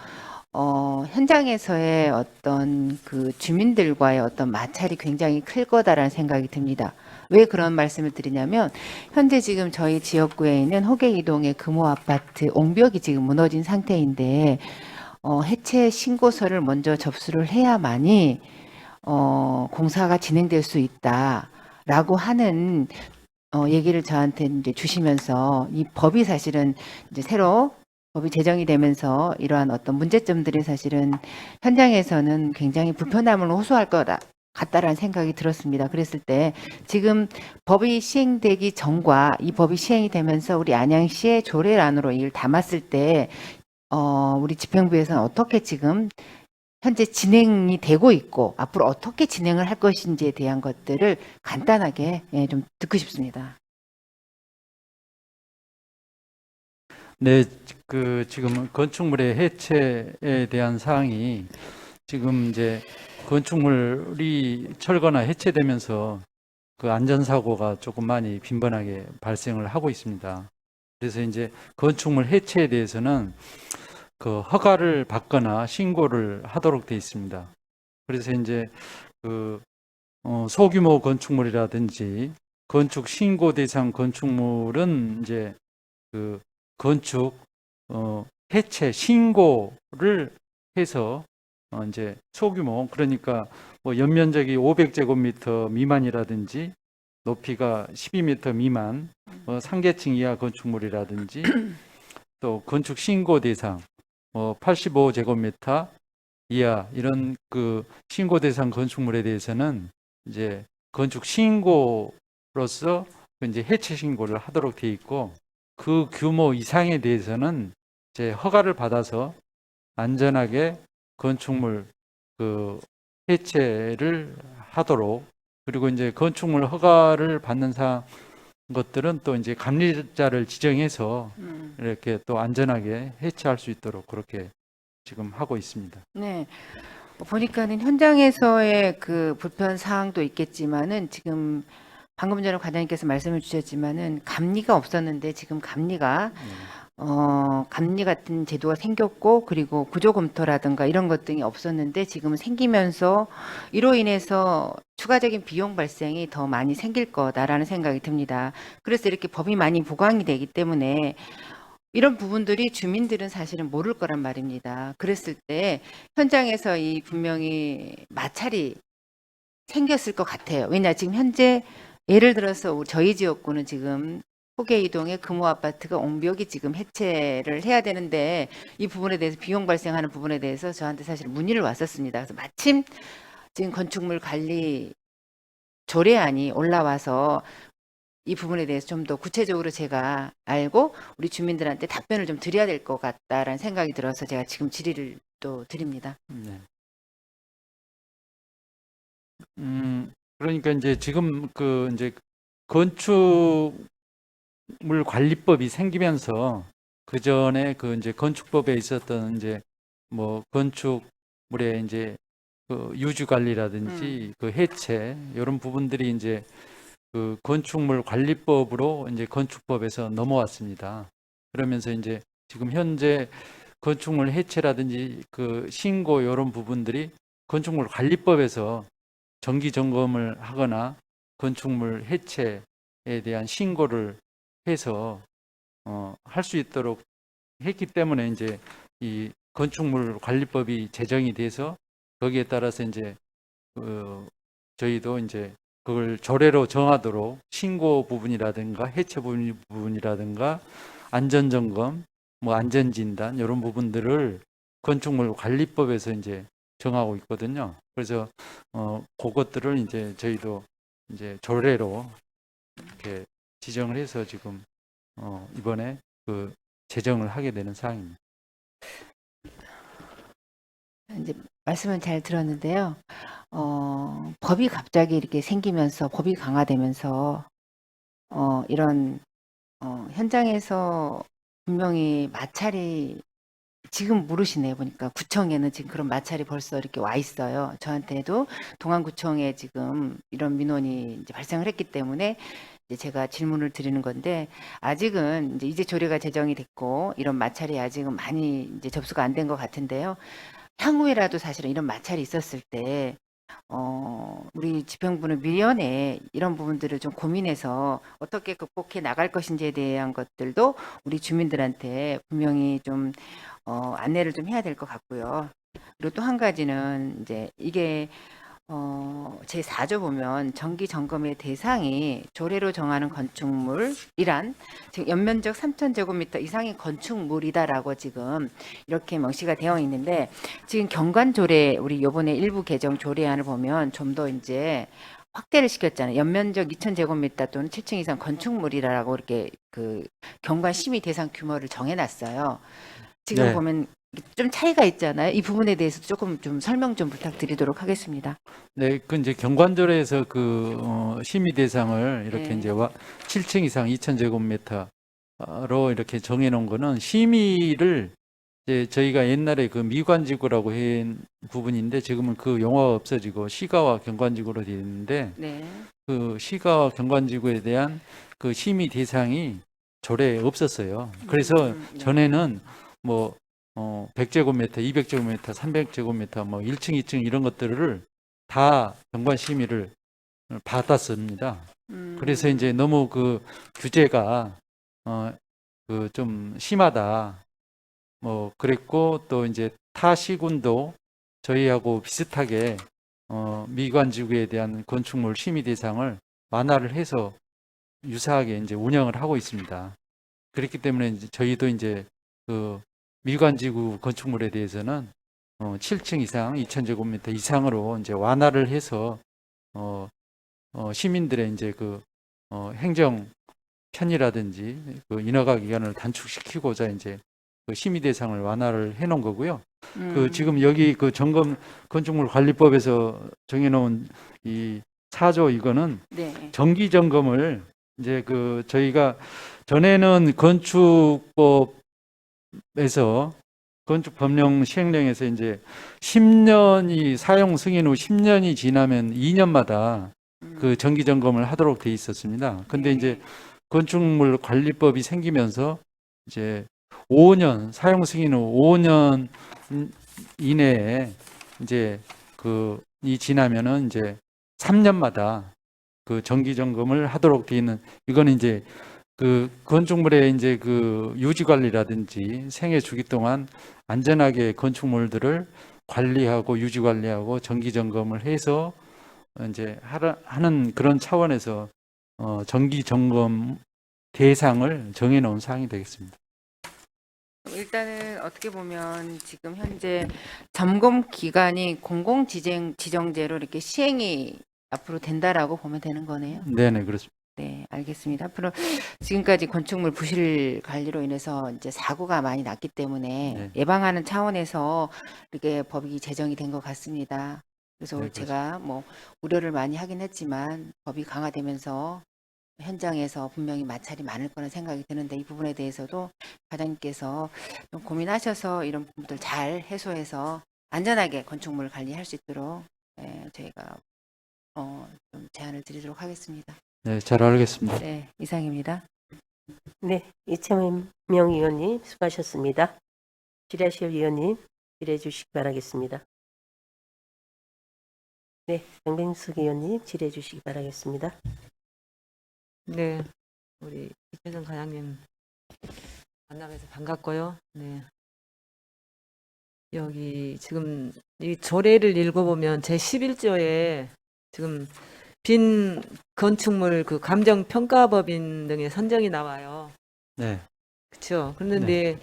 현장에서의 어떤 그 주민들과의 어떤 마찰이 굉장히 클 거다라는 생각이 듭니다. 왜 그런 말씀을 드리냐면 현재 지금 저희 지역구에 있는 호계이동의 금호 아파트 옹벽이 지금 무너진 상태인데 해체 신고서를 먼저 접수를 해야만이 공사가 진행될 수 있다라고 하는 얘기를 저한테 이제 주시면서 이 법이 사실은 이제 새로 법이 제정이 되면서 이러한 어떤 문제점들이 사실은 현장에서는 굉장히 불편함을 호소할 거다. 같다라는 생각이 들었습니다. 그랬을 때 지금 법이 시행되기 전과 이 법이 시행이 되면서 우리 안양시의 조례안으로 이를 담았을 때 우리 집행부에서는 어떻게 지금 현재 진행이 되고 있고 앞으로 어떻게 진행을 할 것인지에 대한 것들을 간단하게 좀 듣고 싶습니다. 네, 그 지금 건축물의 해체에 대한 사항이 지금 이제 건축물이 철거나 해체되면서 그 안전사고가 조금 많이 빈번하게 발생을 하고 있습니다. 그래서 이제 건축물 해체에 대해서는 그 허가를 받거나 신고를 하도록 되어 있습니다. 그래서 이제 그 소규모 건축물이라든지 건축 신고 대상 건축물은 이제 그 건축 해체 신고를 해서 이제 소규모 그러니까 뭐 연면적이 500제곱미터 미만이라든지 높이가 12m 미만 상계층 이하 건축물이라든지 또 건축 신고 대상 85제곱미터 이하 이런 그 신고 대상 건축물에 대해서는 이제 건축 신고로서 이제 해체 신고를 하도록 되어 있고 그 규모 이상에 대해서는 이제 허가를 받아서 안전하게 건축물 그 해체를 하도록 그리고 이제 건축물 허가를 받는 것들은 또 이제 감리자를 지정해서 이렇게 또 안전하게 해체할 수 있도록 그렇게 지금 하고 있습니다. 네. 보니까는 현장에서의 그 불편 사항도 있겠지만은 지금 방금 전에 과장님께서 말씀을 주셨지만은 감리가 없었는데 지금 감리가 감리 같은 제도가 생겼고 그리고 구조 검토라든가 이런 것 등이 없었는데 지금은 생기면서 이로 인해서 추가적인 비용 발생이 더 많이 생길 거다라는 생각이 듭니다. 그래서 이렇게 법이 많이 보강이 되기 때문에 이런 부분들이 주민들은 사실은 모를 거란 말입니다. 그랬을 때 현장에서 이 분명히 마찰이 생겼을 것 같아요. 왜냐 지금 현재 예를 들어서 저희 지역구는 지금 호계이동의 금호아파트가 옹벽이 지금 해체를 해야 되는데 이 부분에 대해서 비용 발생하는 부분에 대해서 저한테 사실 문의를 왔었습니다. 그래서 마침 지금 건축물 관리 조례안이 올라와서 이 부분에 대해서 좀 더 구체적으로 제가 알고 우리 주민들한테 답변을 좀 드려야 될 것 같다라는 생각이 들어서 제가 지금 질의를 또 드립니다. 네. 그러니까 이제 지금 그 이제 건축물 관리법이 생기면서 그 전에 그 이제 건축법에 있었던 이제 뭐 건축물의 이제 그 유지 관리라든지 그 해체 이런 부분들이 이제 그 건축물 관리법으로 이제 건축법에서 넘어왔습니다. 그러면서 이제 지금 현재 건축물 해체라든지 그 신고 이런 부분들이 건축물 관리법에서 정기 점검을 하거나 건축물 해체에 대한 신고를 해서 할 수 있도록 했기 때문에 이제 이 건축물 관리법이 제정이 돼서 거기에 따라서 이제 저희도 이제 그걸 조례로 정하도록 신고 부분이라든가 해체 부분이라든가 안전점검, 뭐 안전진단 이런 부분들을 건축물 관리법에서 이제 정하고 있거든요. 그래서 그것들을 이제 저희도 이제 조례로 이렇게 지정을 해서 지금 이번에 그 제정을 하게 되는 사항입니다. 이제 말씀은 잘 들었는데요. 법이 갑자기 이렇게 생기면서 법이 강화되면서 이런 현장에서 분명히 마찰이 지금 모르시네요. 보니까 구청에는 지금 그런 마찰이 벌써 이렇게 와 있어요. 저한테도 동안구청에 지금 이런 민원이 이제 발생을 했기 때문에 이제 제가 질문을 드리는 건데 아직은 이제 조례가 제정이 됐고 이런 마찰이 아직은 많이 이제 접수가 안 된 것 같은데요. 향후에라도 사실은 이런 마찰이 있었을 때 우리 집행부는 미연에 이런 부분들을 좀 고민해서 어떻게 극복해 나갈 것인지에 대한 것들도 우리 주민들한테 분명히 좀 안내를 좀 해야 될 것 같고요. 그리고 또 한 가지는 이제 이게 제 4조 보면 정기 점검의 대상이 조례로 정하는 건축물이란 지금 연면적 3,000제곱미터 이상의 건축물이다라고 지금 이렇게 명시가 되어 있는데 지금 경관조례 우리 요번에 일부 개정 조례안을 보면 좀 더 이제 확대를 시켰잖아요. 연면적 2,000제곱미터 또는 7층 이상 건축물이라고 이렇게 그 경관 심의 대상 규모를 정해놨어요. 지금 네. 보면 좀 차이가 있잖아요. 이 부분에 대해서 조금 좀 설명 좀 부탁드리도록 하겠습니다. 네, 그 이제 경관조례에서 그 심의 대상을 이렇게 네. 이제 7층 이상 2,000제곱미터로 이렇게 정해놓은 거는 심의를 이제 저희가 옛날에 그 미관지구라고 한 부분인데 지금은 그 용어가 없어지고 시가와 경관지구로 되어 있는데 네. 그 시가와 경관지구에 대한 그 심의 대상이 조례에 없었어요. 그래서 네. 전에는 뭐 100제곱미터, 200제곱미터, 300제곱미터, 뭐 1층, 2층 이런 것들을 다 경관 심의를 받았습니다. 그래서 이제 너무 그 규제가 그 좀 심하다. 뭐 그랬고 또 이제 타 시군도 저희하고 비슷하게 미관지구에 대한 건축물 심의 대상을 완화를 해서 유사하게 이제 운영을 하고 있습니다. 그렇기 때문에 이제 저희도 이제 그 미관지구 건축물에 대해서는 7층 이상 2,000제곱미터 이상으로 이제 완화를 해서 시민들의 이제 그 행정 편의라든지 그 인허가 기간을 단축시키고자 이제 그 심의 대상을 완화를 해놓은 거고요. 그 지금 여기 그 점검 건축물 관리법에서 정해놓은 이 4조 이거는 네. 정기 점검을 이제 그 저희가 전에는 건축법에서 건축법령 시행령에서 이제 10년이 사용 승인 후 10년이 지나면 2년마다 그 정기 점검을 하도록 돼 있었습니다. 근데 이제 건축물 관리법이 생기면서 이제 5년 사용 승인 후 5년 이내에 이제 이 지나면은 이제 3년마다 그 정기 점검을 하도록 돼 있는 이거는 이제 그 건축물의 이제 그 유지 관리라든지 생애 주기 동안 안전하게 건축물들을 관리하고 유지 관리하고 정기 점검을 해서 이제 하는 그런 차원에서 정기 점검 대상을 정해놓은 사항이 되겠습니다. 일단은 어떻게 보면 지금 현재 점검 기간이 공공지정제로 이렇게 시행이 앞으로 된다라고 보면 되는 거네요. 네네, 그렇습니다. 네, 알겠습니다. 앞으로 지금까지 건축물 부실 관리로 인해서 이제 사고가 많이 났기 때문에 네. 예방하는 차원에서 이렇게 법이 제정이 된 것 같습니다. 그래서 네, 제가 뭐 우려를 많이 하긴 했지만 법이 강화되면서 현장에서 분명히 마찰이 많을 거라는 생각이 드는데 이 부분에 대해서도 과장님께서 좀 고민하셔서 이런 부분들 잘 해소해서 안전하게 건축물을 관리할 수 있도록 저희가 좀 제안을 드리도록 하겠습니다. 네, 잘 알겠습니다. 네, 이상입니다. 네, 이채명 의원님 수고하셨습니다. 지라시오 의원님 질의해 주시기 바라겠습니다. 네, 정병숙 의원님 질의해 주시기 바라겠습니다. 네, 우리 이채정 과장님 만나뵈서 반갑고요. 네. 여기 지금 이 조례를 읽어보면 제 11조에 지금 빈 건축물 그 감정평가법인 등의 선정이 나와요. 네, 그렇죠. 그런데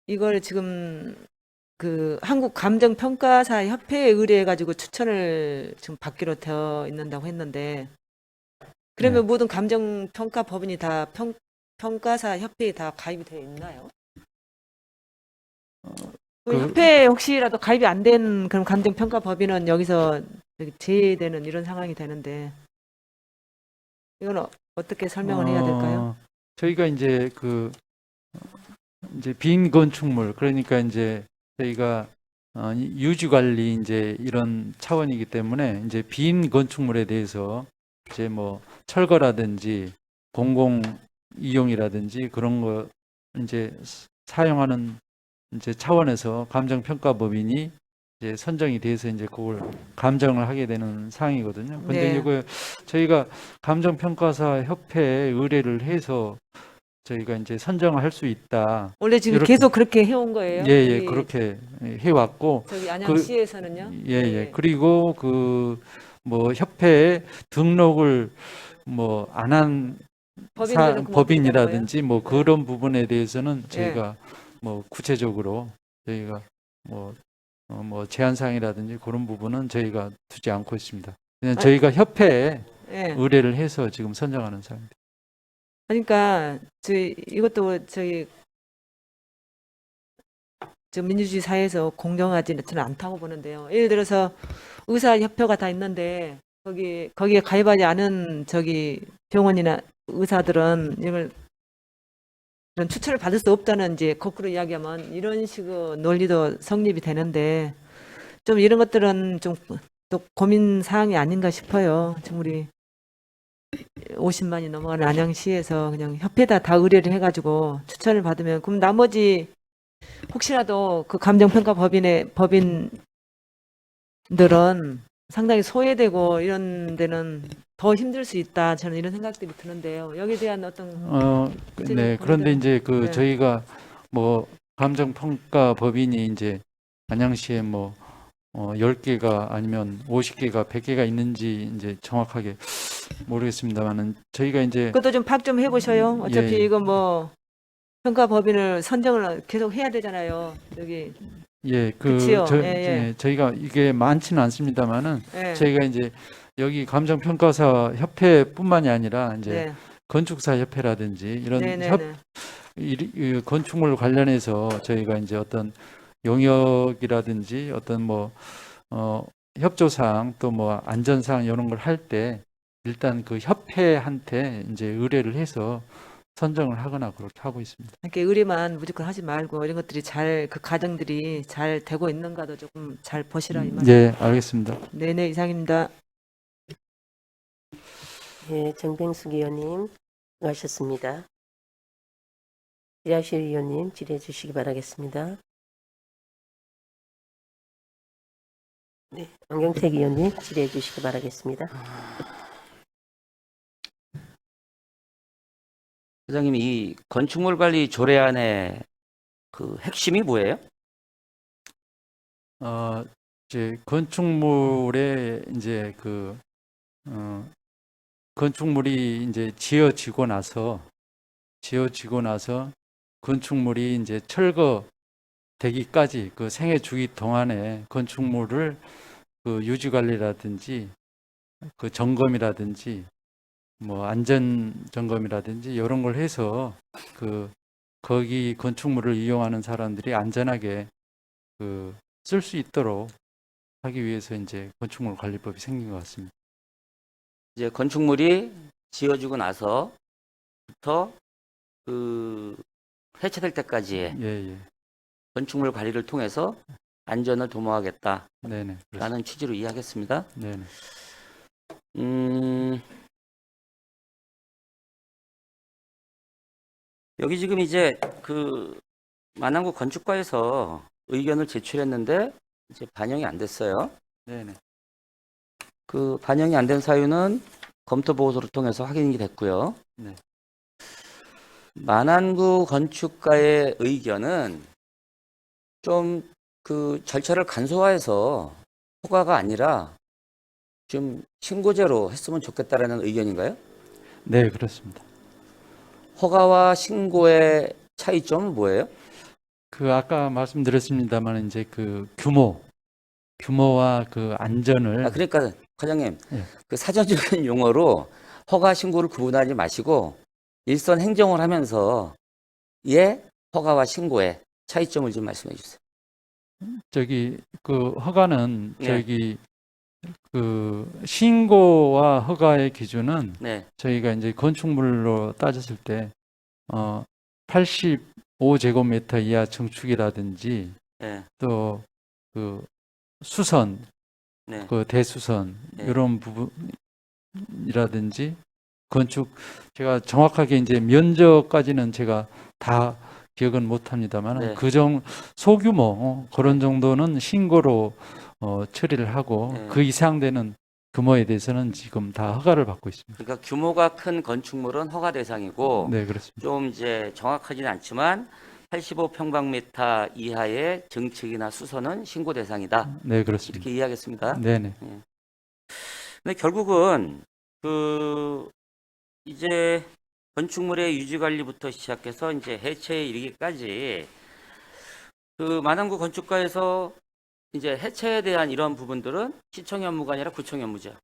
이걸 지금 그 한국 감정평가사 협회에 의뢰해가지고 추천을 지금 받기로 되어 있는다고 했는데 그러면 네. 모든 감정평가 법인이 다 평가사 협회에 다 가입이 되어 있나요? 그 협회에 혹시라도 가입이 안 된 그런 감정평가 법인은 여기서 여기 제외되는 이런 상황이 되는데 이건 어떻게 설명을 해야 될까요? 저희가 이제 이제 빈 건축물 그러니까 이제 저희가 유지 관리 이제 이런 차원이기 때문에 이제 빈 건축물에 대해서 이제 뭐 철거라든지 공공 이용이라든지 그런 거 이제 사용하는 이제 차원에서 감정평가법인이 이제 선정이 돼서 이제 그걸 감정을 하게 되는 사항이거든요. 근데 네. 이거 저희가 감정평가사 협회에 의뢰를 해서 저희가 이제 선정을 할 수 있다. 원래 지금 이렇게- 계속 그렇게 해온 거예요? 예, 예, 여기 그렇게 해왔고, 저기 안양시에서는요? 예, 예. 그리고 뭐 협회에 등록을 뭐 안 한 법인들은 그만 법인이라든지 뭐 네. 그런 부분에 대해서는 저희가 뭐 구체적으로 저희가 뭐 제한사항이라든지 그런 부분은 저희가 두지 않고 있습니다. 그냥 저희가 협회에 예. 의뢰를 해서 지금 선정하는 사항입니다. 그러니까 이것도 저희 저 민주주의 사회에서 공정하지는 저는 않다고 보는데요. 예를 들어서 의사협회가 다 있는데 거기에 가입하지 않은 저기 병원이나 의사들은 이런 추천을 받을 수 없다는 이제 거꾸로 이야기하면 이런 식의 논리도 성립이 되는데 좀 이런 것들은 좀 또 고민 사항이 아닌가 싶어요. 지금 우리 50만이 넘어가는 안양시에서 그냥 협회에다 다 의뢰를 해가지고 추천을 받으면 그럼 나머지 혹시라도 그 감정평가 법인들은 상당히 소외되고 이런 데는 더 힘들 수 있다. 저는 이런 생각들이 드는데요. 여기에 대한 어떤 네. 그런데 이제 네. 저희가 뭐 감정평가 법인이 이제 안양시에 뭐 10개가 아니면 50개가 100개가 있는지 이제 정확하게 모르겠습니다만은 저희가 이제 그것도 좀 파악 좀 해보셔요. 어차피 예. 이거 뭐 평가 법인을 선정을 계속 해야 되잖아요. 여기 예, 그치요? 예, 예. 저희가 이게 많지는 않습니다만은 예. 저희가 이제 여기 감정평가사 협회뿐만이 아니라 이제 네. 건축사 협회라든지 이런 네네네. 이 건축물 관련해서 저희가 이제 어떤 용역이라든지 어떤 뭐 협조사항 또 뭐 안전사항 이런 걸 할 때 일단 그 협회한테 이제 의뢰를 해서 선정을 하거나 그렇게 하고 있습니다. 이렇게 의뢰만 무조건 하지 말고 이런 것들이 잘 그 과정들이 잘 되고 있는가도 조금 잘 보시라 이 말. 네, 알겠습니다. 네네 이상입니다. 네, 정병숙 의원님 수고하셨습니다. 이하실 의원님 질의해 주시기 바라겠습니다. 네, 안경택 의원님 질의해 주시기 바라겠습니다. 회장님, 이 건축물 관리 조례안의 그 핵심이 뭐예요? 이제 건축물에 이제 건축물이 이제 지어지고 나서 건축물이 이제 철거되기까지 그 생애 주기 동안에 건축물을 그 유지 관리라든지 그 점검이라든지 뭐 안전 점검이라든지 이런 걸 해서 그 거기 건축물을 이용하는 사람들이 안전하게 그 쓸 수 있도록 하기 위해서 이제 건축물 관리법이 생긴 것 같습니다. 이제 건축물이 지어지고 나서부터 그 해체될 때까지의 예. 건축물 관리를 통해서 안전을 도모하겠다라는 네네. 그렇습니다. 취지로 이해하겠습니다. 네네. 여기 지금 이제 그 만안구 건축과에서 의견을 제출했는데 이제 반영이 안 됐어요. 네네. 그 반영이 안 된 사유는 검토 보고서를 통해서 확인이 됐고요. 네. 만안구 건축가의 의견은 좀 그 절차를 간소화해서 허가가 아니라 좀 신고제로 했으면 좋겠다라는 의견인가요? 네, 그렇습니다. 허가와 신고의 차이점은 뭐예요? 그 아까 말씀드렸습니다만 이제 그 규모와 그 안전을 그러니까 과장님, 예. 그 사전적인 용어로 허가 신고를 구분하지 마시고 일선 행정을 하면서 허가와 신고의 차이점을 좀 말씀해 주세요. 그 허가는 네. 그 신고와 허가의 기준은 네, 저희가 이제 건축물로 따졌을 때 85제곱미터 이하 증축이라든지 네, 또 그 수선, 네. 그 대수선 네. 이런 부분이라든지 건축 제가 정확하게 이제 면적까지는 제가 다 기억은 못합니다만 네. 소규모 그런 정도는 신고로 처리를 하고 네. 그 이상 되는 규모에 대해서는 지금 다 허가를 받고 있습니다. 그러니까 규모가 큰 건축물은 허가 대상이고 네, 그렇습니다. 좀 이제 정확하지는 않지만 85평방미터 이하의 증축이나 수선은 신고 대상이다. 네, 그렇습니다. 이렇게 이해하겠습니다. 네네. 근데 결국은 그 이제 건축물의 유지 관리부터 시작해서 이제 해체에 이르기까지 그 만안구 건축가에서 이제 해체에 대한 이런 부분들은 시청 업무가 아니라 구청 업무죠.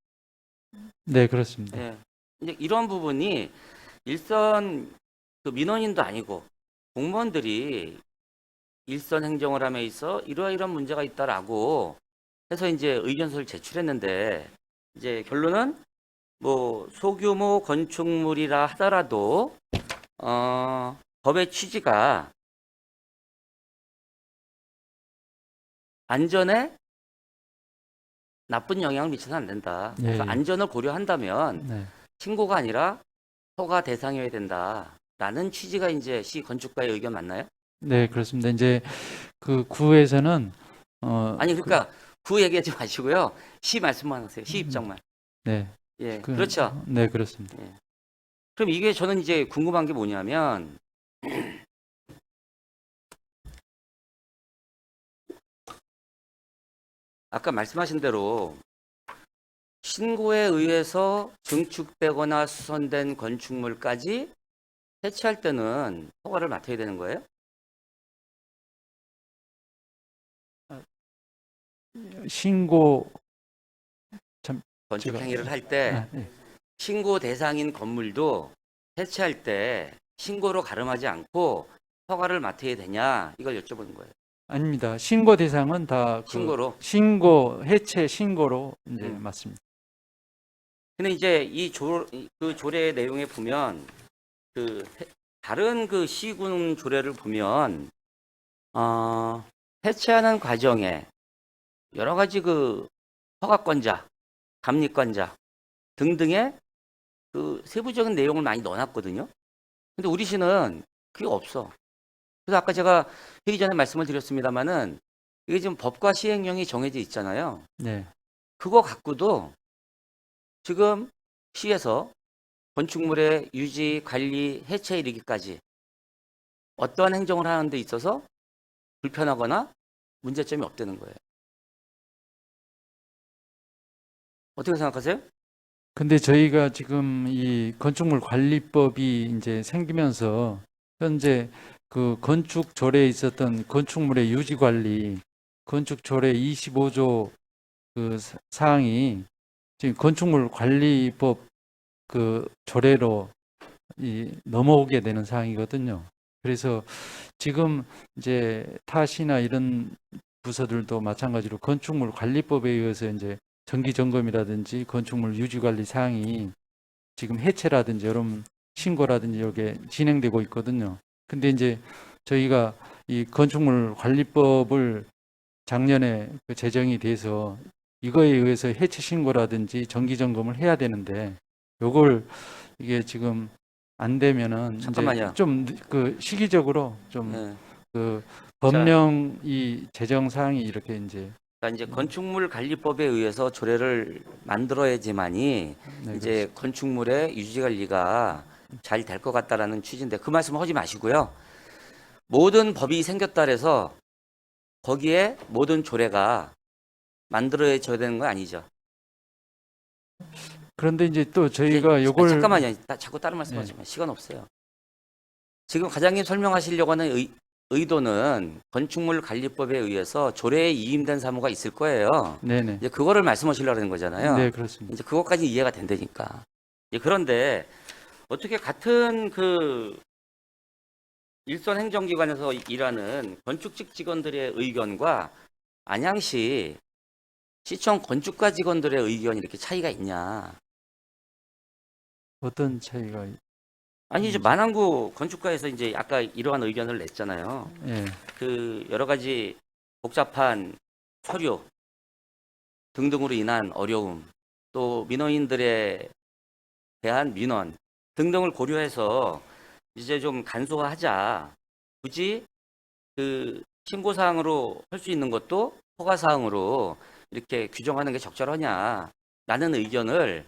네, 그렇습니다. 예. 이제 이런 부분이 일선 그 민원인도 아니고 공무원들이 일선 행정을 함에 있어 이러이런 문제가 있다라고 해서 이제 의견서를 제출했는데 이제 결론은 뭐 소규모 건축물이라 하더라도 법의 취지가 안전에 나쁜 영향을 미쳐서는 안 된다. 그래서 예. 안전을 고려한다면 네. 신고가 아니라 허가 대상이어야 된다라는 취지가 이제 시 건축가의 의견 맞나요? 네, 그렇습니다. 이제 그 구에서는 아니 그러니까 구 얘기하지 마시고요. 시 말씀만 하세요. 시 입장만. 네. 예, 그렇죠. 네, 그렇습니다. 그럼 이게 저는 이제 궁금한 게 뭐냐면 아까 말씀하신 대로 신고에 의해서 증축되거나 수선된 건축물까지 해체할 때는 허가를 맡아야 되는 거예요? 신고 건축 제가- 행위를 할 때 네. 신고 대상인 건물도 해체할 때 신고로 가름하지 않고 허가를 맡아야 되냐 이걸 여쭤보는 거예요. 아닙니다. 신고 대상은 다 신고로. 신고 해체 신고로 이제 맞습니다. 근데 이제 그 조례 내용에 보면 다른 그 시군 조례를 보면 해체하는 과정에 여러 가지 그 허가권자, 감리권자 등등의 그 세부적인 내용을 많이 넣어놨거든요. 근데 우리 시는 그게 없어. 그래서 아까 제가 회의 전에 말씀을 드렸습니다마는 이게 지금 법과 시행령이 정해져 있잖아요. 네. 그거 갖고도 지금 시에서 건축물의 유지, 관리, 해체에 이르기까지 어떠한 행정을 하는 데 있어서 불편하거나 문제점이 없다는 거예요. 어떻게 생각하세요? 근데 저희가 지금 이 건축물 관리법이 이제 생기면서 현재 그 건축 조례에 있었던 건축물의 유지 관리 건축 조례 25조 그 사항이 지금 건축물 관리법 그 조례로 넘어오게 되는 사항이거든요. 그래서 지금 이제 타시나 이런 부서들도 마찬가지로 건축물 관리법에 의해서 이제 정기 점검이라든지 건축물 유지 관리 사항이 지금 해체라든지 여러 신고라든지 이게 진행되고 있거든요. 근데 이제 저희가 이 건축물 관리법을 작년에 그 제정이 돼서 이거에 의해서 해체 신고라든지 정기 점검을 해야 되는데 요걸 이게 지금 안 되면은 잠깐만요. 이제 좀 그 시기적으로 좀 네. 그 법령 이 제정 사항이 이렇게 이제 그러니까 이제 건축물 관리법에 의해서 조례를 만들어야지만이 네, 이제 건축물의 유지 관리가 잘 될 것 같다라는 취지인데 그 말씀 하지 마시고요. 모든 법이 생겼다 해서 거기에 모든 조례가 만들어져야 되는 건 아니죠. 그런데 이제 또 저희가 요걸 잠깐만요. 자꾸 다른 말씀하지 마. 시간 없어요. 지금 과장님 설명하시려고 하는 의도는 건축물 관리법에 의해서 조례에 이임된 사무가 있을 거예요. 네네. 이제 그거를 말씀하시려고 하는 거잖아요. 네, 그렇습니다. 이제 그것까지 이해가 된다니까. 이제 그런데 어떻게 같은 그 일선 행정기관에서 일하는 건축직 직원들의 의견과 안양시 시청 건축가 직원들의 의견이 이렇게 차이가 있냐? 어떤 차이가 아니 이제 만안구 건축가에서 이제 아까 이러한 의견을 냈잖아요. 예. 그 여러 가지 복잡한 서류 등등으로 인한 어려움, 또 민원인들에 대한 민원 등등을 고려해서 이제 좀 간소화하자. 굳이 그 신고 사항으로 할 수 있는 것도 허가 사항으로 이렇게 규정하는 게 적절하냐라는 의견을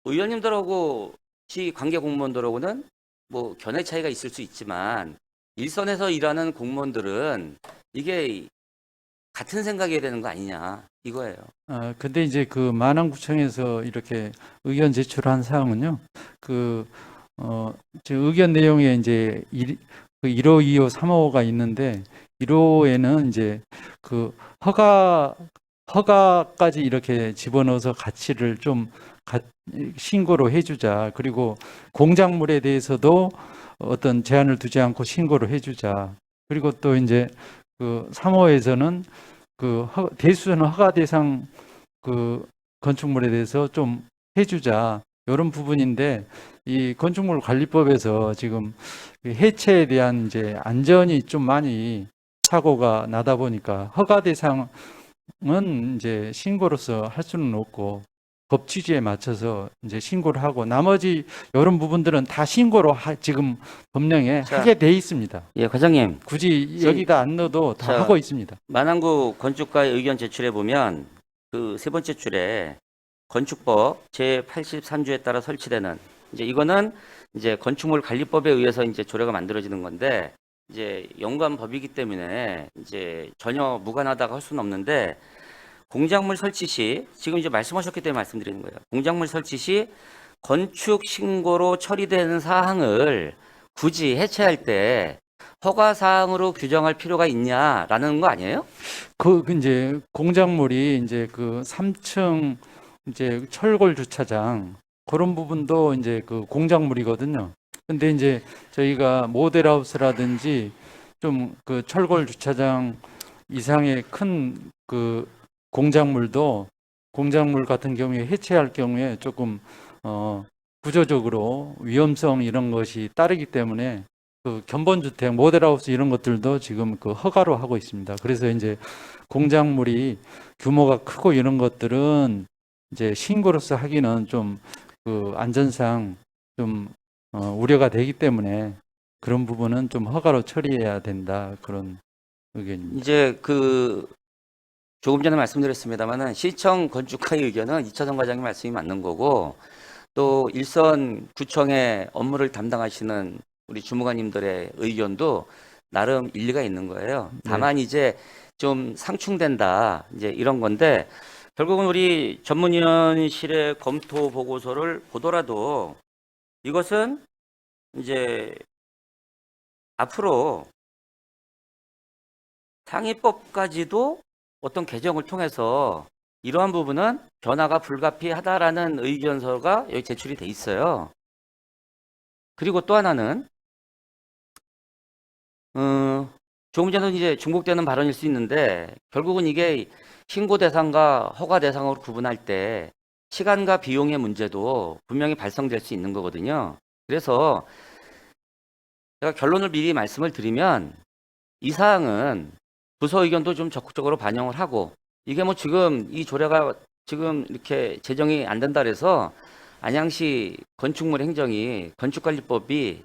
의원님들하고 시 관계 공무원들하고는 뭐 견해 차이가 있을 수 있지만 일선에서 일하는 공무원들은 이게 같은 생각이어야 되는 거 아니냐 이거예요. 근데 이제 그 만안구청에서 이렇게 의견 제출한 사항은요. 제 의견 내용에 이제 1호, 2호, 3호가 있는데 1호에는 이제 그 허가까지 이렇게 집어넣어서 가치를 좀 신고로 해주자. 그리고 공작물에 대해서도 어떤 제한을 두지 않고 신고를 해주자. 그리고 또 이제 그 3호에서는 그 대수는 허가 대상 그 건축물에 대해서 좀 해주자. 이런 부분인데 이 건축물 관리법에서 지금 해체에 대한 이제 안전이 좀 많이 사고가 나다 보니까 허가 대상은 이제 신고로서 할 수는 없고 법 취지에 맞춰서 이제 신고를 하고 나머지 이런 부분들은 다 신고로 지금 법령에 자, 하게 돼 있습니다. 예, 과장님. 굳이 여기다 안 넣어도 다 자, 하고 있습니다. 만안구 건축가의 의견 제출해 보면 그 세 번째 줄에 건축법 제 83조에 따라 설치되는 이제 이거는 이제 건축물 관리법에 의해서 이제 조례가 만들어지는 건데 이제 연관 법이기 때문에 이제 전혀 무관하다고 할 수는 없는데 공작물 설치 시 지금 이제 말씀하셨기 때문에 말씀드리는 거예요. 공작물 설치 시 건축 신고로 처리되는 사항을 굳이 해체할 때 허가 사항으로 규정할 필요가 있냐라는 거 아니에요? 그 이제 공작물이 이제 그 3층 이제 철골 주차장 그런 부분도 이제 그 공작물이거든요. 근데 이제 저희가 모델하우스라든지 좀 그 철골 주차장 이상의 큰 그 공작물 같은 경우에 해체할 경우에 조금 구조적으로 위험성 이런 것이 따르기 때문에 그 견본주택, 모델하우스 이런 것들도 지금 그 허가로 하고 있습니다. 그래서 이제 공작물이 규모가 크고 이런 것들은 이제 신고로서 하기는 좀 그 안전상 좀 우려가 되기 때문에 그런 부분은 좀 허가로 처리해야 된다 그런 의견입니다. 이제 그 조금 전에 말씀드렸습니다만은 시청 건축가의 의견은 이차선 과장님 말씀이 맞는 거고 또 일선 구청의 업무를 담당하시는 우리 주무관님들의 의견도 나름 일리가 있는 거예요. 다만 이제 좀 상충된다 이제 이런 건데 결국은 우리 전문위원실의 검토 보고서를 보더라도 이것은 이제 앞으로 상위법까지도 어떤 개정을 통해서 이러한 부분은 변화가 불가피하다라는 의견서가 여기 제출이 돼 있어요. 그리고 또 하나는 조금 전에 이제 중복되는 발언일 수 있는데 결국은 이게 신고 대상과 허가 대상으로 구분할 때 시간과 비용의 문제도 분명히 발생될 수 있는 거거든요. 그래서 제가 결론을 미리 말씀을 드리면 이 사항은 부서 의견도 좀 적극적으로 반영을 하고 이게 뭐 지금 이 조례가 지금 이렇게 제정이 안 된다 그래서 안양시 건축물 행정이 건축관리법에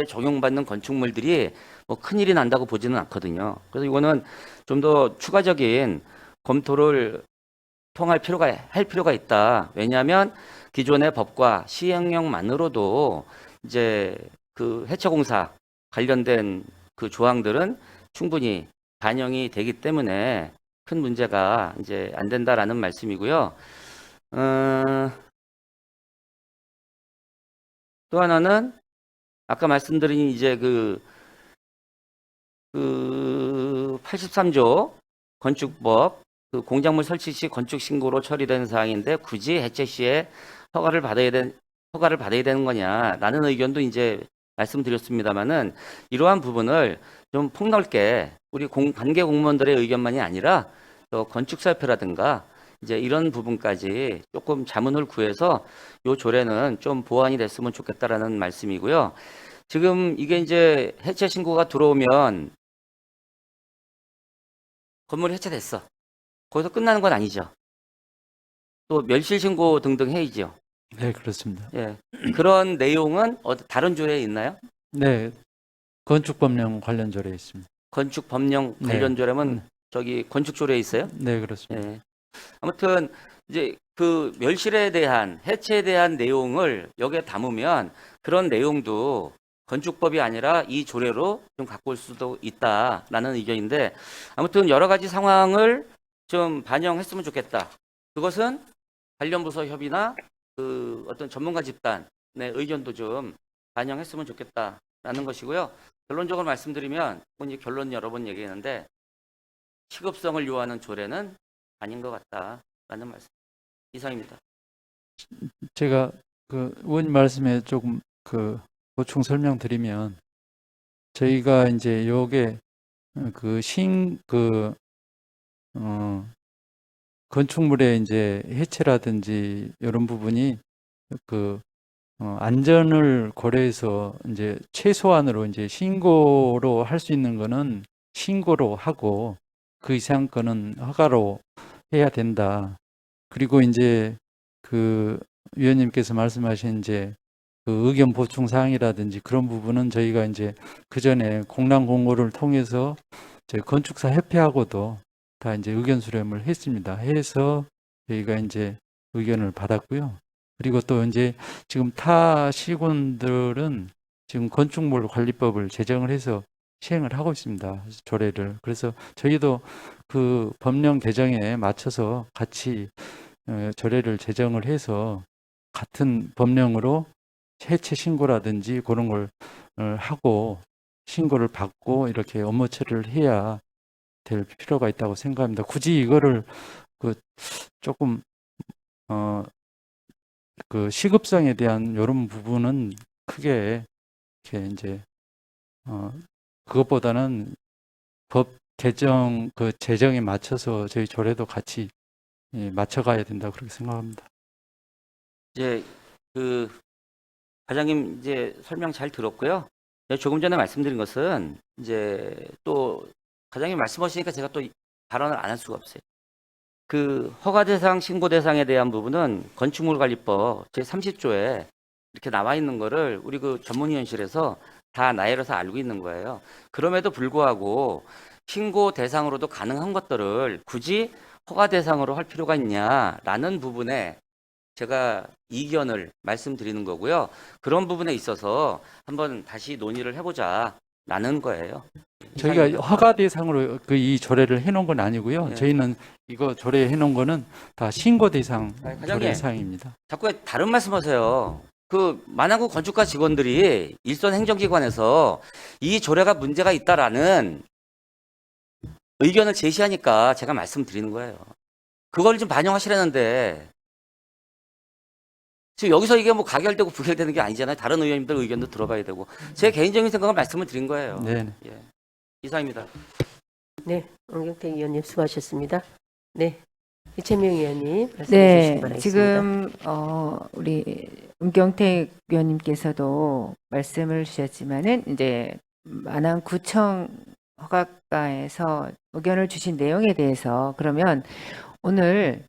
적용받는 건축물들이 뭐 큰일이 난다고 보지는 않거든요. 그래서 이거는 좀 더 추가적인 검토를 할 필요가 있다. 왜냐하면 기존의 법과 시행령만으로도 이제 그 해처공사 관련된 그 조항들은 충분히 반영이 되기 때문에 큰 문제가 이제 안 된다라는 말씀이고요. 또 하나는 아까 말씀드린 이제 그 83조 건축법 그 공작물 설치 시 건축 신고로 처리된 사항인데 굳이 해체 시에 허가를 받아야 되는 거냐라는 의견도 이제 말씀드렸습니다만은 이러한 부분을 좀 폭넓게 우리 관계 공무원들의 의견만이 아니라 또 건축사협회라든가 이제 이런 부분까지 조금 자문을 구해서 요 조례는 좀 보완이 됐으면 좋겠다라는 말씀이고요. 지금 이게 이제 해체 신고가 들어오면 건물이 해체됐어. 거기서 끝나는 건 아니죠. 또 멸실 신고 등등 해야죠. 네, 그렇습니다. 예. 그런 내용은 다른 조례에 있나요? 네, 건축법령 관련 조례에 있습니다. 건축 법령 관련 조례면 저기 건축 조례에 있어요? 네, 그렇습니다. 예. 아무튼 이제 그 멸실에 대한 해체에 대한 내용을 여기에 담으면 그런 내용도 건축법이 아니라 이 조례로 좀 갖고 올 수도 있다라는 의견인데 아무튼 여러 가지 상황을 좀 반영했으면 좋겠다. 그것은 관련 부서 협의나 그 어떤 전문가 집단의 의견도 좀 반영했으면 좋겠다라는 것이고요. 결론적으로 말씀드리면 이제 결론 여러 번 얘기했는데 시급성을 요하는 조례는 아닌 것 같다라는 말씀. 이상입니다. 제가 그 의원님 말씀에 조금 그 보충 설명드리면 저희가 이제 요게 건축물의 이제 해체라든지 이런 부분이 안전을 고려해서 이제 최소한으로 이제 신고로 할 수 있는 거는 신고로 하고 그 이상 거는 허가로 해야 된다. 그리고 이제 그 위원님께서 말씀하신 이제 그 의견 보충 사항이라든지 그런 부분은 저희가 이제 그 전에 공람 공고를 통해서 저희 건축사 협회하고도 다 이제 의견 수렴을 했습니다. 해서 저희가 이제 의견을 받았고요. 그리고 또 이제 지금 타 시군들은 지금 건축물 관리법을 제정을 해서 시행을 하고 있습니다. 조례를. 그래서 저희도 그 법령 개정에 맞춰서 같이 조례를 제정을 해서 같은 법령으로 해체 신고라든지 그런 걸 하고 신고를 받고 이렇게 업무 처리를 해야 될 필요가 있다고 생각합니다. 굳이 이거를 조금 그 시급성에 대한 이런 부분은 크게 이렇게 이제 그것보다는 법 개정 그 재정에 맞춰서 저희 조례도 같이 맞춰가야 된다 그렇게 생각합니다. 이제 그 과장님 이제 설명 잘 들었고요. 조금 전에 말씀드린 것은 이제 또 과장님 말씀하시니까 제가 또 발언을 안 할 수가 없어요. 그 허가 대상, 신고 대상에 대한 부분은 건축물관리법 제30조에 이렇게 나와 있는 거를 우리 그 전문위원실에서 다 나열해서 알고 있는 거예요. 그럼에도 불구하고 신고 대상으로도 가능한 것들을 굳이 허가 대상으로 할 필요가 있냐라는 부분에 제가 이견을 말씀드리는 거고요. 그런 부분에 있어서 한번 다시 논의를 해보자라는 거예요. 저희가 이상입니다. 허가 대상으로 그 이 조례를 해놓은 건 아니고요. 네. 저희는 이거 조례 해놓은 거는 다 신고 대상 과장님. 조례 사항입니다. 자꾸 다른 말씀하세요. 그 만안구 건축가 직원들이 일선 행정기관에서 이 조례가 문제가 있다라는 의견을 제시하니까 제가 말씀드리는 거예요. 그걸 좀 반영하시라는데 지금 여기서 이게 뭐 가결되고 부결되는 게 아니잖아요. 다른 의원님들 의견도 들어봐야 되고 제 개인적인 생각을 말씀을 드린 거예요. 네. 예. 이상입니다. 네, 엄경태 의원님 수고하셨습니다. 네, 이채명 의원님 말씀해 주시기 네, 바라겠습니다. 지금 우리 은경택 위원님께서도 말씀을 주셨지만은 이제 안암구청 허가과에서 의견을 주신 내용에 대해서 그러면 오늘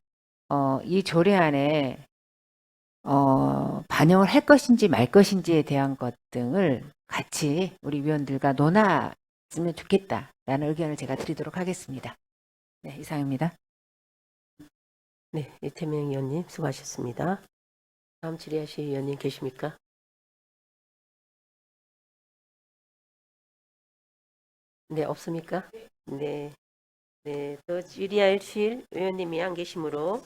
이 조례안에 반영을 할 것인지 말 것인지에 대한 것 등을 같이 우리 위원들과 논하면 좋겠다라는 의견을 제가 드리도록 하겠습니다. 네, 이상입니다. 네, 이태명 의원님 수고하셨습니다. 다음 질의하실 의원님 계십니까? 네, 없습니까? 네, 네, 또 질의하실 의원님이 안 계시므로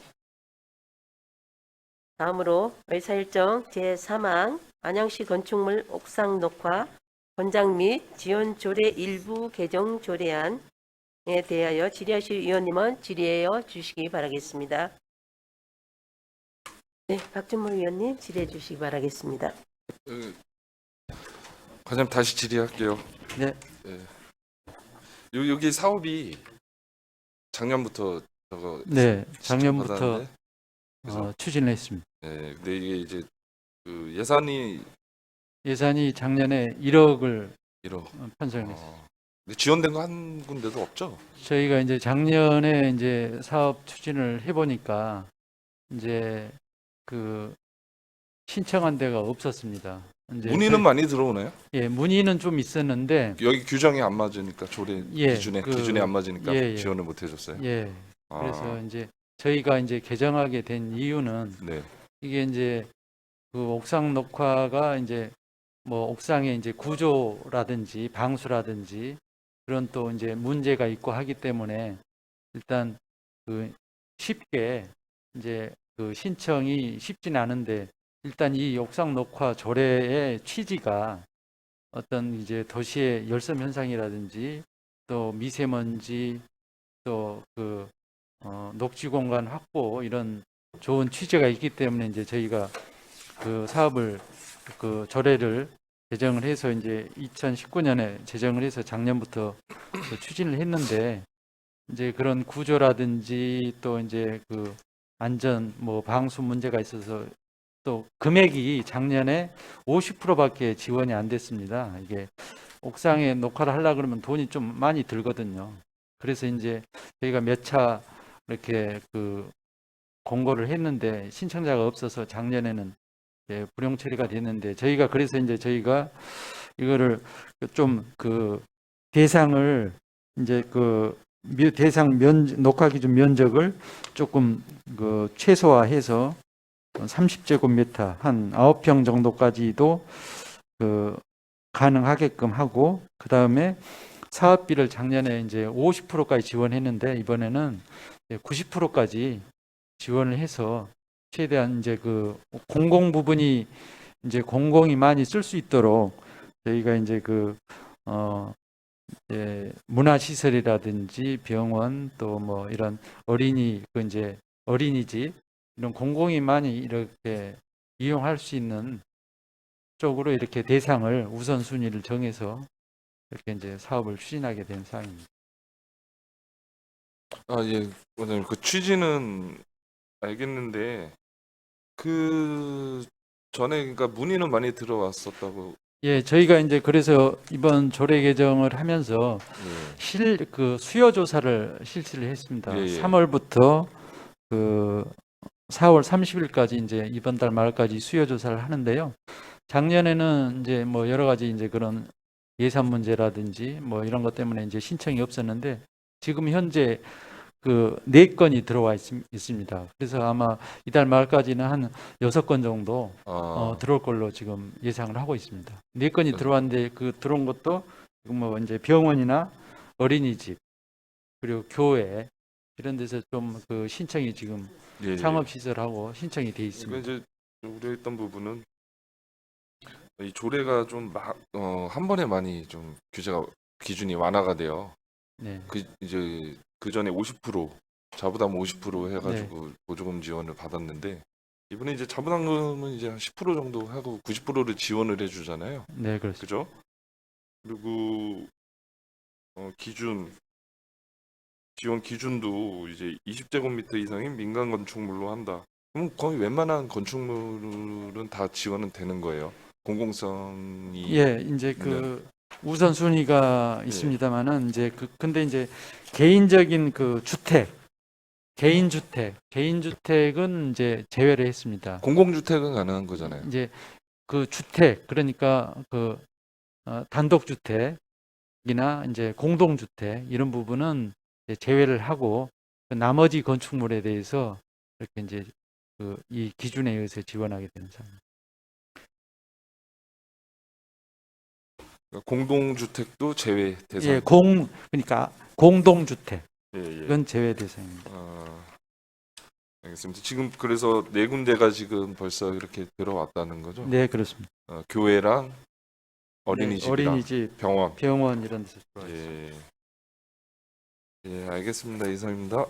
다음으로 의사일정 제3항 안양시 건축물 옥상 녹화 권장 및 지원 조례 일부 개정 조례안에 대하여 질의하실 의원님은 질의해 주시기 바라겠습니다. 네, 박준물 의원님 질의해 주시기 바라겠습니다. 과장님 다시 질의할게요. 네. 여기 사업이 작년부터 저거 네, 작년부터 받았는데, 그래서 추진을 했습니다. 네, 근데 이게 이제 그 예산이 작년에 1억을 1억. 편성을 했습니다. 근데 지원된 거 한 군데도 없죠? 저희가 이제 작년에 이제 사업 추진을 해보니까 이제 그 신청한 데가 없었습니다. 이제 문의는 많이 들어오나요? 예, 문의는 좀 있었는데 여기 규정이 안 맞으니까 조례 예, 기준에 안 맞으니까 예. 지원을 못 해줬어요. 예, 아, 그래서 이제 저희가 이제 개정하게 된 이유는 네. 이게 이제 그 옥상 녹화가 이제 뭐 옥상의 이제 구조라든지 방수라든지 그런 또 이제 문제가 있고 하기 때문에 일단 그 쉽게 이제 그 신청이 쉽진 않은데 일단 이 옥상 녹화 조례의 취지가 어떤 이제 도시의 열섬 현상이라든지 또 미세먼지 또 그 녹지 공간 확보 이런 좋은 취지가 있기 때문에 이제 저희가 그 사업을 그 조례를 제정을 해서 이제 2019년에 제정을 해서 작년부터 그 추진을 했는데 이제 그런 구조라든지 또 이제 그 안전 뭐 방수 문제가 있어서 또 금액이 작년에 50%밖에 지원이 안 됐습니다. 이게 옥상에 녹화를 하려고 그러면 돈이 좀 많이 들거든요. 그래서 이제 저희가 몇 차 이렇게 그 공고를 했는데 신청자가 없어서 작년에는 이제 불용 처리가 됐는데 저희가 그래서 이제 저희가 이거를 좀 그 대상을 이제 그 대상 녹화 기준 면적을 조금 그 최소화해서 30제곱미터 한 9평 정도까지도 그 가능하게끔 하고 그 다음에 사업비를 작년에 이제 50%까지 지원했는데 이번에는 90%까지 지원을 해서 최대한 이제 그 공공 부분이 이제 공공이 많이 쓸 수 있도록 저희가 이제 그 이제 문화시설이라든지 병원 또 뭐 이런 어린이 그 이제 어린이집 이런 공공이 많이 이렇게 이용할 수 있는 쪽으로 이렇게 대상을 우선순위를 정해서 이렇게 이제 사업을 추진하게 된 사항입니다. 아, 예, 원장님 그 취지는 알겠는데 그 전에 그러니까 문의는 많이 들어왔었다고. 예, 저희가 이제 그래서 이번 조례 개정을 하면서 예. 그 수요 조사를 실시를 했습니다. 예, 예. 3월부터 그 4월 30일까지 이제 이번 달 말까지 수요 조사를 하는데요. 작년에는 이제 뭐 여러 가지 이제 그런 예산 문제라든지 뭐 이런 것 때문에 이제 신청이 없었는데 지금 현재 그 4건이 들어와 있습니다. 그래서 아마 이달 말까지는 한 6건 정도 아, 들어올 걸로 지금 예상을 하고 있습니다. 4건이 들어왔는데 그 들어온 것도 지금 뭐 이제 병원이나 어린이집 그리고 교회 이런 데서 좀 그 신청이 지금 예, 예. 상업시설하고 신청이 돼 이거 있습니다. 이제 우려했던 부분은 이 조례가 좀 한 번에 많이 좀 기준이 완화가 돼요. 네. 그 이제 그 전에 50% 자부담 50% 네. 해가지고 보조금 지원을 받았는데 이번에 이제 자부담금은 이제 한 10% 정도 하고 90%를 지원을 해주잖아요. 네, 그렇습니다. 그죠? 그리고 지원 기준도 이제 20제곱미터 이상인 민간 건축물로 한다. 그럼 거의 웬만한 건축물은 다 지원은 되는 거예요. 공공성이. 예, 이제 그 우선순위가 예. 있습니다만은 이제 근데 이제 개인적인 그 개인주택은 이제 제외를 했습니다. 공공주택은 가능한 거잖아요. 이제 그 주택 그러니까 그 단독주택이나 이제 공동주택 이런 부분은 이제 제외를 하고 그 나머지 건축물에 대해서 이렇게 이제 그 이 기준에 의해서 지원하게 되는 상황. 공동주택도 제외 대상. 예, 그러니까 공동주택 예, 예. 이건 제외 대상입니다. 알겠습니다. 지금 그래서 4군데가 지금 벌써 이렇게 들어왔다는 거죠? 네, 그렇습니다. 교회랑 어린이집이랑 네, 어린이집, 병원. 이런 데서 들어왔습니다. 예. 예, 알겠습니다. 이상입니다.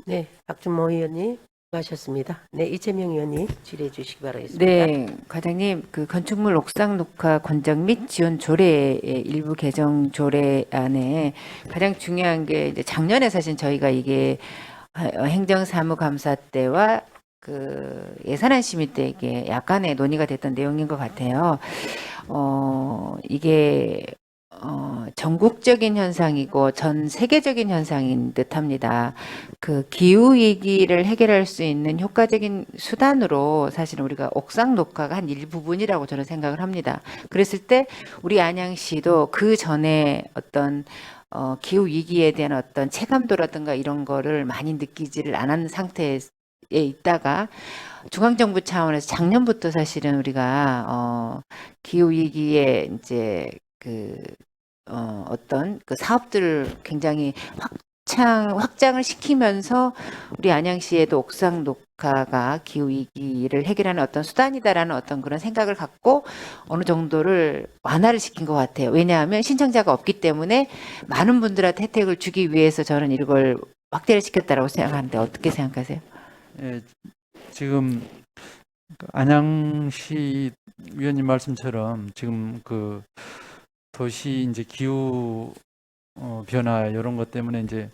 네, 박준모 의원님 수고하셨습니다. 네, 이재명 의원님 질의해 주시기 바라겠습니다. 네, 과장님, 그 건축물 옥상 녹화 권장 및 지원 조례의 일부 개정 조례안에 가장 중요한 게 이제 작년에 사실 저희가 이게 행정사무감사 때와 그 예산안 심의 때 이게 약간의 논의가 됐던 내용인 것 같아요. 이게 전국적인 현상이고 전 세계적인 현상인 듯합니다. 그 기후 위기를 해결할 수 있는 효과적인 수단으로 사실은 우리가 옥상 녹화가 한 일부분이라고 저는 생각을 합니다. 그랬을 때 우리 안양시도 그 전에 어떤 기후 위기에 대한 어떤 체감도라든가 이런 거를 많이 느끼지를 않은 상태에 있다가 중앙정부 차원에서 작년부터 사실은 우리가 기후 위기에 이제 어떤 그 사업들을 굉장히 확장을 시키면서 우리 안양시에도 옥상 녹화가 기후 위기를 해결하는 어떤 수단이다라는 어떤 그런 생각을 갖고 어느 정도를 완화를 시킨 것 같아요. 왜냐하면 신청자가 없기 때문에 많은 분들한테 혜택을 주기 위해서 저는 이걸 확대를 시켰다라고 생각하는데 어떻게 생각하세요? 예, 지금 안양시 위원님 말씀처럼 지금 그 도시 이제 기후 변화 이런 것 때문에 이제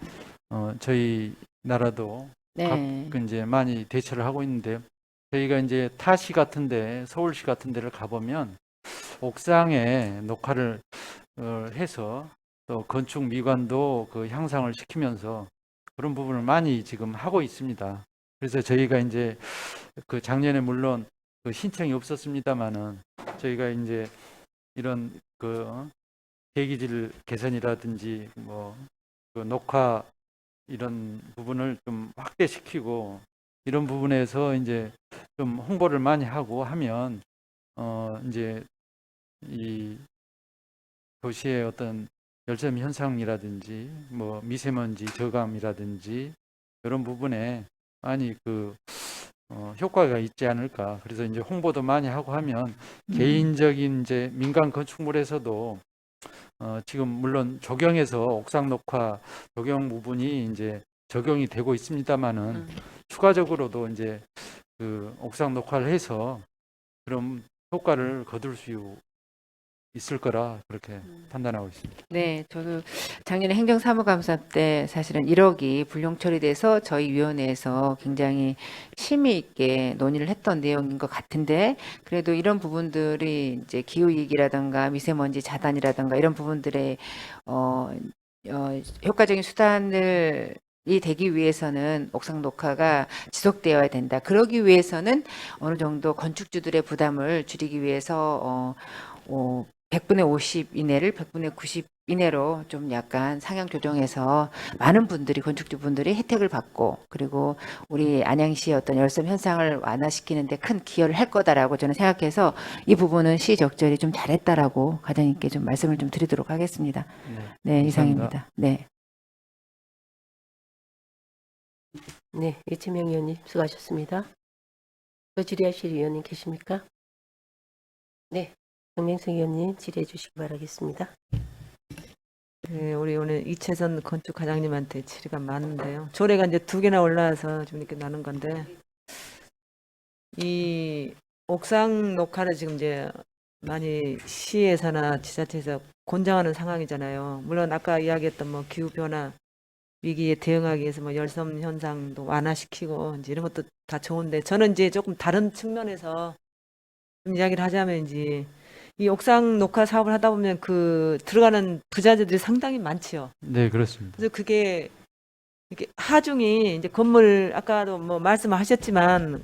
저희 나라도 네. 이제 많이 대처를 하고 있는데요. 저희가 이제 타시 같은데 서울시 같은 데를 가보면 옥상에 녹화를 해서 또 건축 미관도 그 향상을 시키면서 그런 부분을 많이 지금 하고 있습니다. 그래서 저희가 이제 그 작년에 물론 그 신청이 없었습니다만은 저희가 이제 이런 그 대기질 개선이라든지 뭐 그 녹화 이런 부분을 좀 확대시키고 이런 부분에서 이제 좀 홍보를 많이 하고 하면 이제 이 도시의 어떤 열섬 현상이라든지 뭐 미세먼지 저감이라든지 이런 부분에 많이 그 효과가 있지 않을까. 그래서 이제 홍보도 많이 하고 하면 개인적인 이제 민간 건축물에서도 지금 물론 조경에서 옥상 녹화 조경 부분이 이제 적용이 되고 있습니다만은 추가적으로도 이제 그 옥상 녹화를 해서 그런 효과를 거둘 수 있을 거라 그렇게 판단하고 있습니다. 네, 저도 작년에 행정사무감사 때 사실은 1억이 불용 처리돼서 저희 위원회에서 굉장히 심의 있게 논의를 했던 내용인 것 같은데, 그래도 이런 부분들이 이제 기후위기라든가 미세먼지 차단이라든가 이런 부분들의 효과적인 수단이 되기 위해서는 옥상 녹화가 지속되어야 된다. 그러기 위해서는 어느 정도 건축주들의 부담을 줄이기 위해서 100분의 50 이내를 100분의 90 이내로 좀 약간 상향 조정해서 많은 분들이 건축주 분들이 혜택을 받고, 그리고 우리 안양시의 어떤 열섬 현상을 완화시키는 데 큰 기여를 할 거다라고 저는 생각해서 이 부분은 시적절히 좀 잘했다라고 과장님께 좀 말씀을 좀 드리도록 하겠습니다. 네, 감사합니다. 이상입니다. 네. 네, 이재명 의원님 수고하셨습니다. 또 질의하실 의원님 계십니까? 네, 정명석 의원님 질의해 주시기 바라겠습니다. 네, 우리 오늘 이채선 건축과장님한테 질의가 많은데요. 조례가 이제 2개나 올라와서 좀 이렇게 나눈 건데, 이 옥상 녹화를 지금 이제 많이 시에서나 지자체에서 권장하는 상황이잖아요. 물론 아까 이야기했던 뭐 기후 변화 위기에 대응하기 위해서 뭐 열섬 현상도 완화시키고 이제 이런 것도 다 좋은데, 저는 이제 조금 다른 측면에서 좀 이야기를 하자면, 이제 이 옥상 녹화 사업을 하다 보면 그 들어가는 부자재들이 상당히 많지요. 네, 그렇습니다. 그래서 그게 이렇게 하중이 이제 건물, 아까도 뭐 말씀하셨지만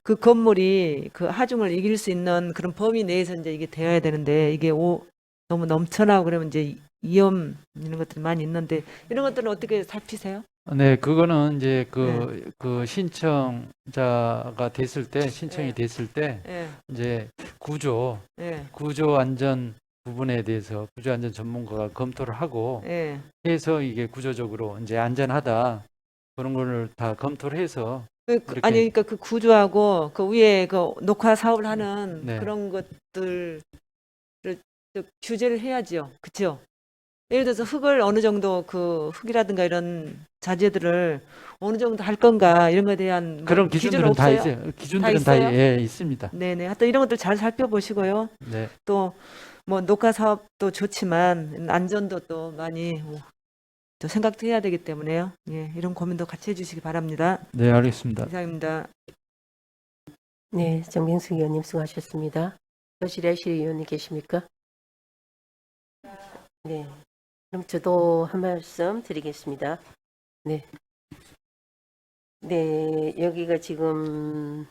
그 건물이 그 하중을 이길 수 있는 그런 범위 내에서 이제 이게 되어야 되는데, 이게 너무 넘쳐나고 그러면 이제 위험 이런 것들이 많이 있는데, 이런 것들은 어떻게 살피세요? 네, 그거는 이제 그 신청자가 됐을 때, 신청이 네. 됐을 때 예, 이제 구조 예, 안전 부분에 대해서 구조 안전 전문가가 검토를 하고 예. 해서 이게 구조적으로 이제 안전하다 그런 거를 다 검토를 해서 그렇게- 아니 그러니까 그 구조하고 그 위에 그 녹화 사업을 하는 네. 그런 것들을 규제를 해야지요. 그렇죠? 예를 들어서 흙을 어느 정도, 그 흙이라든가 이런 자재들을 어느 정도 할 건가, 이런 거에 대한 뭐 그런 기준 기준들은 다 없어요? 있어요. 기준들은 다 있어요? 예, 있습니다. 네네. 하여튼 이런 것들 잘 살펴보시고요. 네. 또 뭐 녹화 사업도 좋지만 안전도 또 많이 또 생각도 해야 되기 때문에요. 예, 이런 고민도 같이 해주시기 바랍니다. 네, 알겠습니다. 이상입니다. 네, 정명석 의원님 수고하셨습니다. 또 질의하실 의원님 계십니까? 네, 그럼 저도 한 말씀 드리겠습니다. 네. 네, 여기가 지금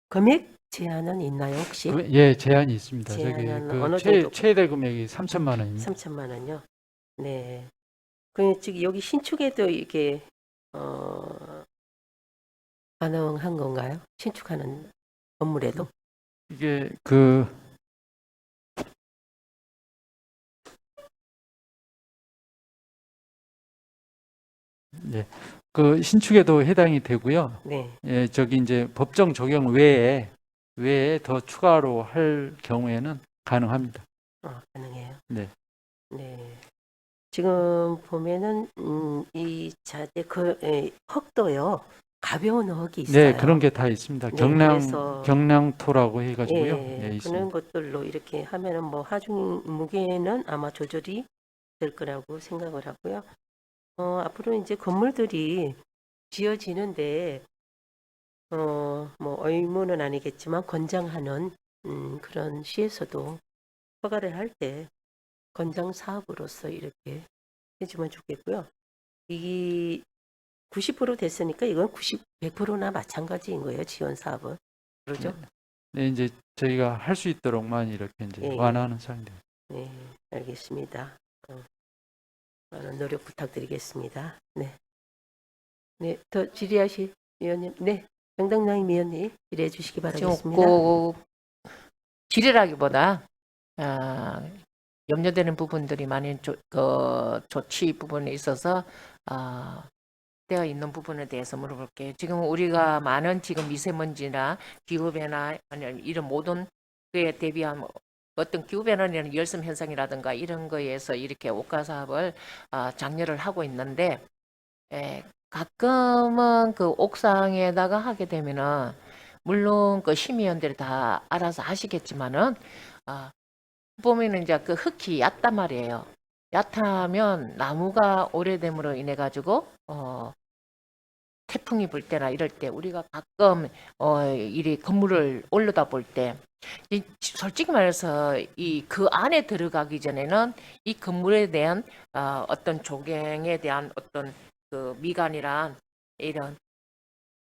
금액 제한은 있나요, 혹시? 예, 제한이 있습니다. 저기 제한은 그 어느 정도? 최대 금액이 3천만 원입니다. 3천만 원요. 네. 그 지금 여기 신축에도 이게 가능한 건가요? 신축하는 건물에도? 이게 예, 그 신축에도 해당이 되고요. 네. 예, 저기 이제 법정 적용 외에 더 추가로 할 경우에는 가능합니다. 가능해요. 네. 네. 지금 보면은 이 자재 흙도요. 가벼운 흙이 있어요. 네, 그런 게 다 있습니다. 네, 그래서- 경량토라고 해가지고요. 예, 예, 있습니다. 그런 것들로 이렇게 하면은 뭐 하중 무게는 아마 조절이 될 거라고 생각을 하고요. 앞으로 이제 건물들이 지어지는데 뭐 의무는 아니겠지만 권장하는 그런 시에서도 허가를 할 때 권장 사업으로서 이렇게 해주면 좋겠고요. 이 90% 됐으니까 이건 100%나 마찬가지인 거예요. 지원 사업은. 그러죠? 네, 이제 저희가 할 수 있도록만 이렇게 이제 예, 예. 완화하는 상황입니다. 네, 알겠습니다. 많은 노력 부탁드리겠습니다. 네. 네, 더 질의하실 위원님. 네, 정당나임 위원님 질의해 주시기 바라겠습니다. 꼭 질의라기보다 염려되는 부분들이 많이 조치 부분에 있어서 되어 있는 부분에 대해서 물어볼게요. 지금 우리가 많은 지금 미세먼지나 기후변화 아니면 이런 모든 그에 대비한 어떤 기후변화라는 열섬 현상이라든가 이런 거에서 이렇게 옥가 사업을 장려를 하고 있는데 가끔은 그 옥상에다가 하게 되면은 물론 그 심의위원들이 다 알아서 하시겠지만은 보면은 이제 그 흙이 얕단 말이에요. 얕으면 나무가 오래됨으로 인해 가지고 태풍이 불 때나 이럴 때 우리가 가끔 이리 건물을 올려다 볼 때 솔직히 말해서 이 그 안에 들어가기 전에는 이 건물에 대한 어떤 조경에 대한 어떤 그 미관이란 이런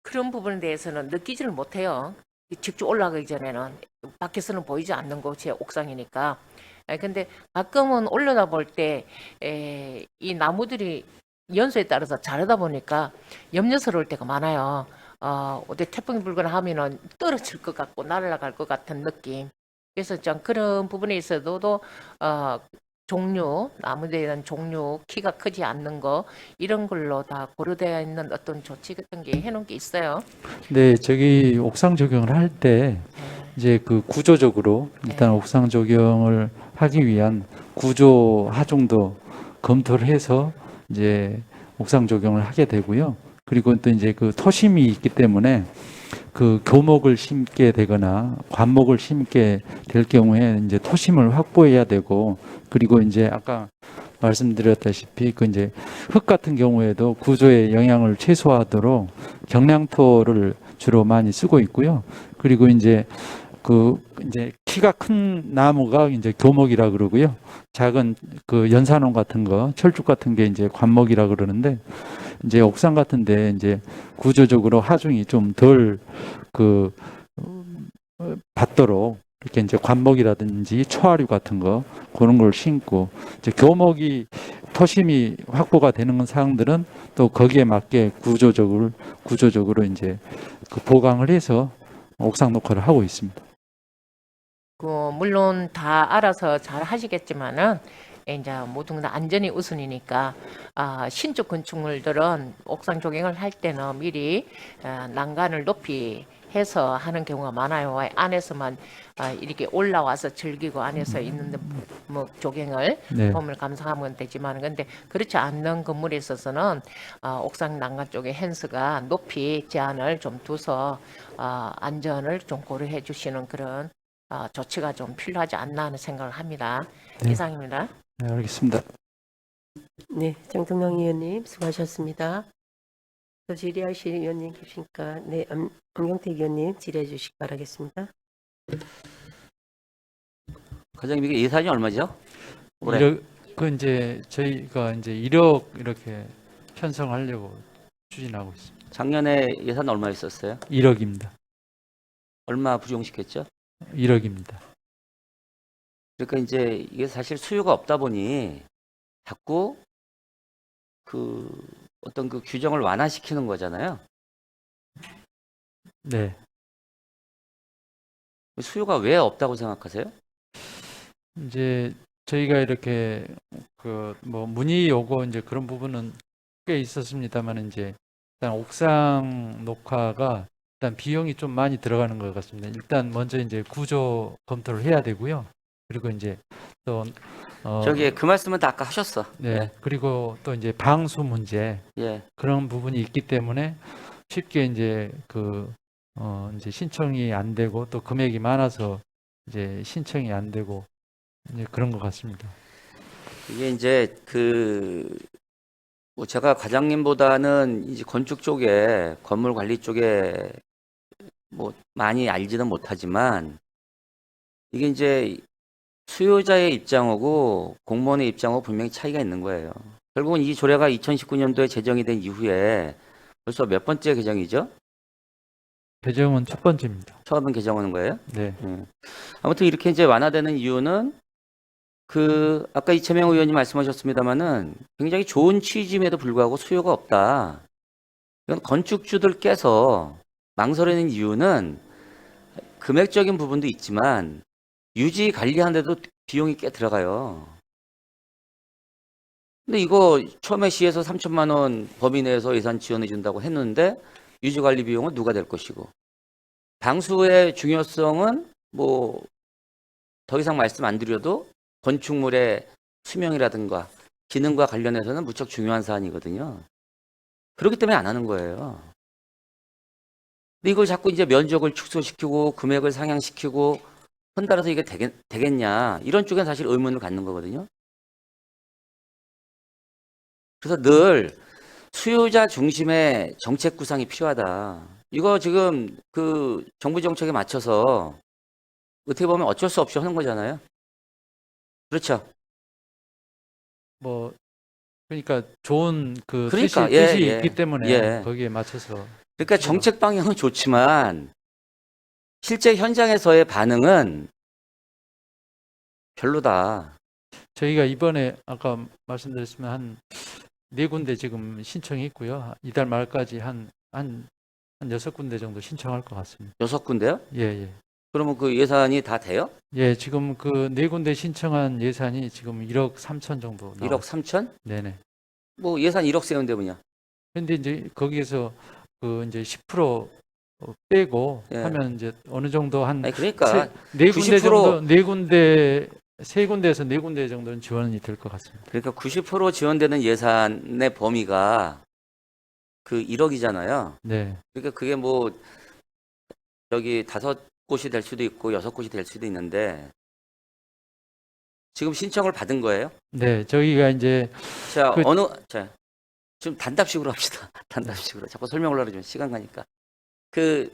그런 부분에 대해서는 느끼지를 못해요. 직접 올라가기 전에는 밖에서는 보이지 않는 곳이 옥상이니까. 근데 가끔은 올라다 볼 때 이 나무들이 연소에 따라서 자르다 보니까 염려스러울 때가 많아요. 어디 태풍이 불거나 하면은 떨어질 것 같고 날아갈 것 같은 느낌. 그래서 좀 그런 부분에 있어도 종류, 나무에 대한 종류, 키가 크지 않는 거 이런 걸로 다 고려되어 있는 어떤 조치 같은 게 해놓은 게 있어요. 네, 저기 옥상 적용을 할 때 이제 그 구조적으로 일단 옥상 적용을 하기 위한 구조 하중도 검토를 해서 이제 옥상 적용을 하게 되고요. 그리고 또 이제 그 토심이 있기 때문에 그 교목을 심게 되거나 관목을 심게 될 경우에 이제 토심을 확보해야 되고, 그리고 이제 아까 말씀드렸다시피 그 이제 흙 같은 경우에도 구조의 영향을 최소화하도록 경량토를 주로 많이 쓰고 있고요. 그리고 이제 그 이제 키가 큰 나무가 이제 교목이라 그러고요. 작은 그 연산원 같은 거, 철쭉 같은 게 이제 관목이라 그러는데, 이제 옥상 같은데 이제 구조적으로 하중이 좀 덜 그 받도록 이렇게 이제 관목이라든지 초하류 같은 거 그런 걸 심고, 이제 교목이 토심이 확보가 되는 사항들은 또 거기에 맞게 구조적으로 이제 그 보강을 해서 옥상 녹화를 하고 있습니다. 물론 다 알아서 잘 하시겠지만은 이제 모든 다 안전이 우선이니까 신축 건축물들은 옥상 조경을 할 때는 미리 난간을 높이 해서 하는 경우가 많아요. 안에서만 이렇게 올라와서 즐기고 안에서 있는데 뭐 조경을 네. 봄을 감상하면 되지만, 근데 그렇지 않는 건물에 있어서는 옥상 난간 쪽에 헨스가 높이 제한을 좀 둬서 안전을 좀 고려해 주시는 그런 조치가 좀 필요하지 않나 하는 생각을 합니다. 네. 이상입니다. 네, 알겠습니다. 네, 정동영 의원님 수고하셨습니다. 또 질의하실 의원님 계십니까? 네, 엄경택 의원님 질의해 주시기 바라겠습니다. 과장님 이게 예산이 얼마죠? 올해? 1억, 그 이제 저희가 이제 1억 이렇게 편성하려고 추진하고 있습니다. 작년에 예산 얼마 있었어요? 1억입니다. 얼마 부족시켰죠? 1억입니다. 그러니까 이제 이게 사실 수요가 없다 보니 자꾸 그 어떤 그 규정을 완화시키는 거잖아요. 네. 수요가 왜 없다고 생각하세요? 이제 저희가 이렇게 그 뭐 문의 오고 이제 그런 부분은 꽤 있었습니다만, 이제 일단 옥상 녹화가 일단 비용이 좀 많이 들어가는 것 같습니다. 일단 먼저 이제 구조 검토를 해야 되고요. 그리고 이제 또 저기 그 말씀은 다 아까 하셨어. 네. 그리고 또 이제 방수 문제 예. 그런 부분이 있기 때문에 쉽게 이제 이제 신청이 안 되고, 또 금액이 많아서 이제 신청이 안 되고 이제 그런 것 같습니다. 이게 이제 뭐 제가 과장님보다는 이제 건축 쪽에 건물 관리 쪽에 뭐 많이 알지는 못하지만, 이게 이제 수요자의 입장하고 공무원의 입장하고 분명히 차이가 있는 거예요. 결국은 이 조례가 2019년도에 제정이 된 이후에 벌써 몇 번째 개정이죠? 개정은 첫 번째입니다. 처음 개정하는 거예요? 네. 아무튼 이렇게 이제 완화되는 이유는 아까 이채명 의원님 말씀하셨습니다마는 굉장히 좋은 취지임에도 불구하고 수요가 없다. 이건 건축주들께서 망설이는 이유는 금액적인 부분도 있지만 유지 관리하는데도 비용이 꽤 들어가요. 근데 이거 처음에 시에서 3천만 원 범위 내에서 예산 지원해 준다고 했는데 유지 관리 비용은 누가 될 것이고, 방수의 중요성은 뭐 더 이상 말씀 안 드려도 건축물의 수명이라든가 기능과 관련해서는 무척 중요한 사안이거든요. 그렇기 때문에 안 하는 거예요. 근데 이걸 자꾸 이제 면적을 축소시키고 금액을 상향시키고 헌달아서 이게 되겠냐 이런 쪽엔 사실 의문을 갖는 거거든요. 그래서 늘 수요자 중심의 정책 구상이 필요하다. 이거 지금 그 정부 정책에 맞춰서 어떻게 보면 어쩔 수 없이 하는 거잖아요. 그렇죠. 뭐 그러니까 좋은 그 그러니까, 뜻이 예. 있기 때문에 예. 거기에 맞춰서 그러니까 정책 방향은 좋지만 실제 현장에서의 반응은 별로다. 저희가 이번에 아까 말씀드렸지만 한 4군데 지금 신청이 있고요. 이달 말까지 한 6군데 정도 신청할 것 같습니다. 6군데요? 예, 예. 그러면 그 예산이 다 돼요? 예, 지금 그 4군데 신청한 예산이 지금 1억 3천 정도 1억 나왔어요. 3천? 네네. 뭐 예산 1억 세운데 뭐냐? 근데 이제 거기에서 그 이제 10% 빼고 예. 하면 이제 어느 정도 한 아니 그러니까 4군데 90% 정도, 4군데, 3군데에서 4군데 정도는 지원이 될 것 같습니다. 그러니까 90% 지원되는 예산의 범위가 그 1억이잖아요. 네. 그러니까 그게 뭐 여기 5곳이 될 수도 있고 6곳이 될 수도 있는데 지금 신청을 받은 거예요? 네, 저희가 이제 자, 그- 자, 좀 단답식으로 합시다. 단답식으로. 자꾸 설명을 하려면 시간 가니까. 그